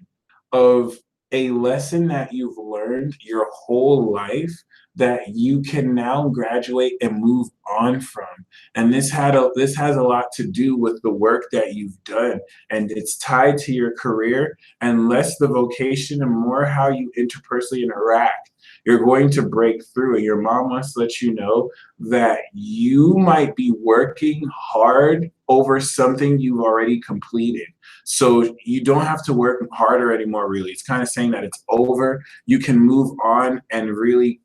of a lesson that you've learned your whole life that you can now graduate and move on from. And this has a lot to do with the work that you've done, and it's tied to your career and less the vocation and more how you interpersonally interact. You're going to break through. Your mom wants to let you know that you might be working hard over something you've already completed. So you don't have to work harder anymore, really. It's kind of saying that it's over. You can move on and really,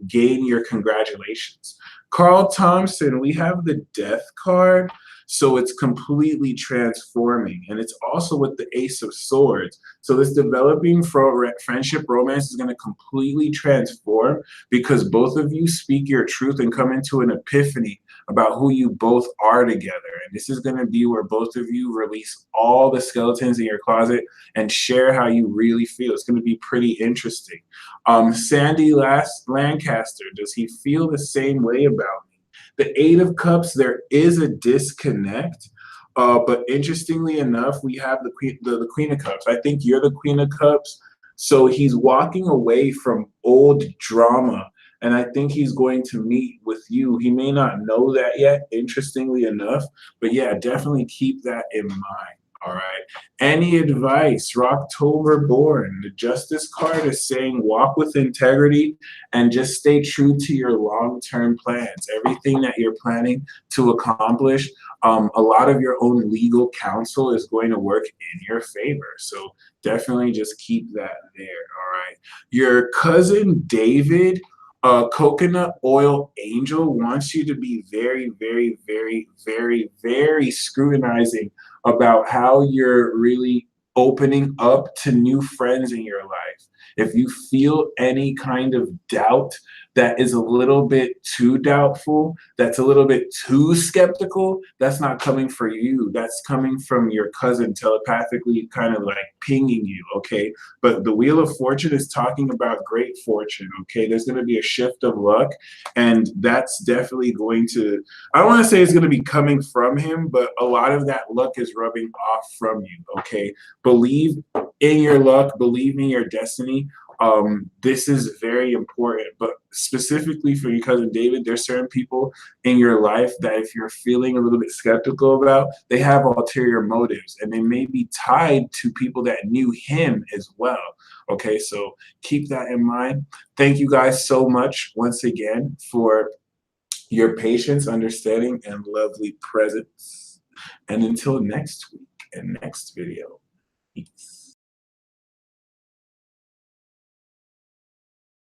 gain your congratulations. Carl Thompson, we have the Death card. So it's completely transforming. And it's also with the Ace of Swords. So this developing friendship romance is going to completely transform because both of you speak your truth and come into an epiphany about who you both are together. And this is going to be where both of you release all the skeletons in your closet and share how you really feel. It's going to be pretty interesting. Sandy Lancaster, does he feel the same way about me? The Eight of Cups, there is a disconnect. But interestingly enough, we have the Queen of Cups. I think you're the Queen of Cups. So he's walking away from old drama. And I think he's going to meet with you. He may not know that yet, interestingly enough. But yeah, definitely keep that in mind. All right. Any advice? Rocktober born. The Justice card is saying walk with integrity and just stay true to your long-term plans. Everything that you're planning to accomplish, a lot of your own legal counsel is going to work in your favor. So definitely just keep that there. All right. Your cousin David, Coconut Oil Angel, wants you to be very, very, very, very, very scrutinizing about how you're really opening up to new friends in your life. If you feel any kind of doubt that is a little bit too doubtful, that's a little bit too skeptical, that's not coming from you. That's coming from your cousin telepathically kind of like pinging you, okay? But the Wheel of Fortune is talking about great fortune, okay? There's going to be a shift of luck, and that's definitely going to, I don't want to say it's going to be coming from him, but a lot of that luck is rubbing off from you, okay? Believe in your luck, believe in your destiny. This is very important, but specifically for your cousin David, there's certain people in your life that if you're feeling a little bit skeptical about, they have ulterior motives and they may be tied to people that knew him as well. Okay, so keep that in mind. Thank you guys so much once again for your patience, understanding, and lovely presence. And until next week and next video, peace.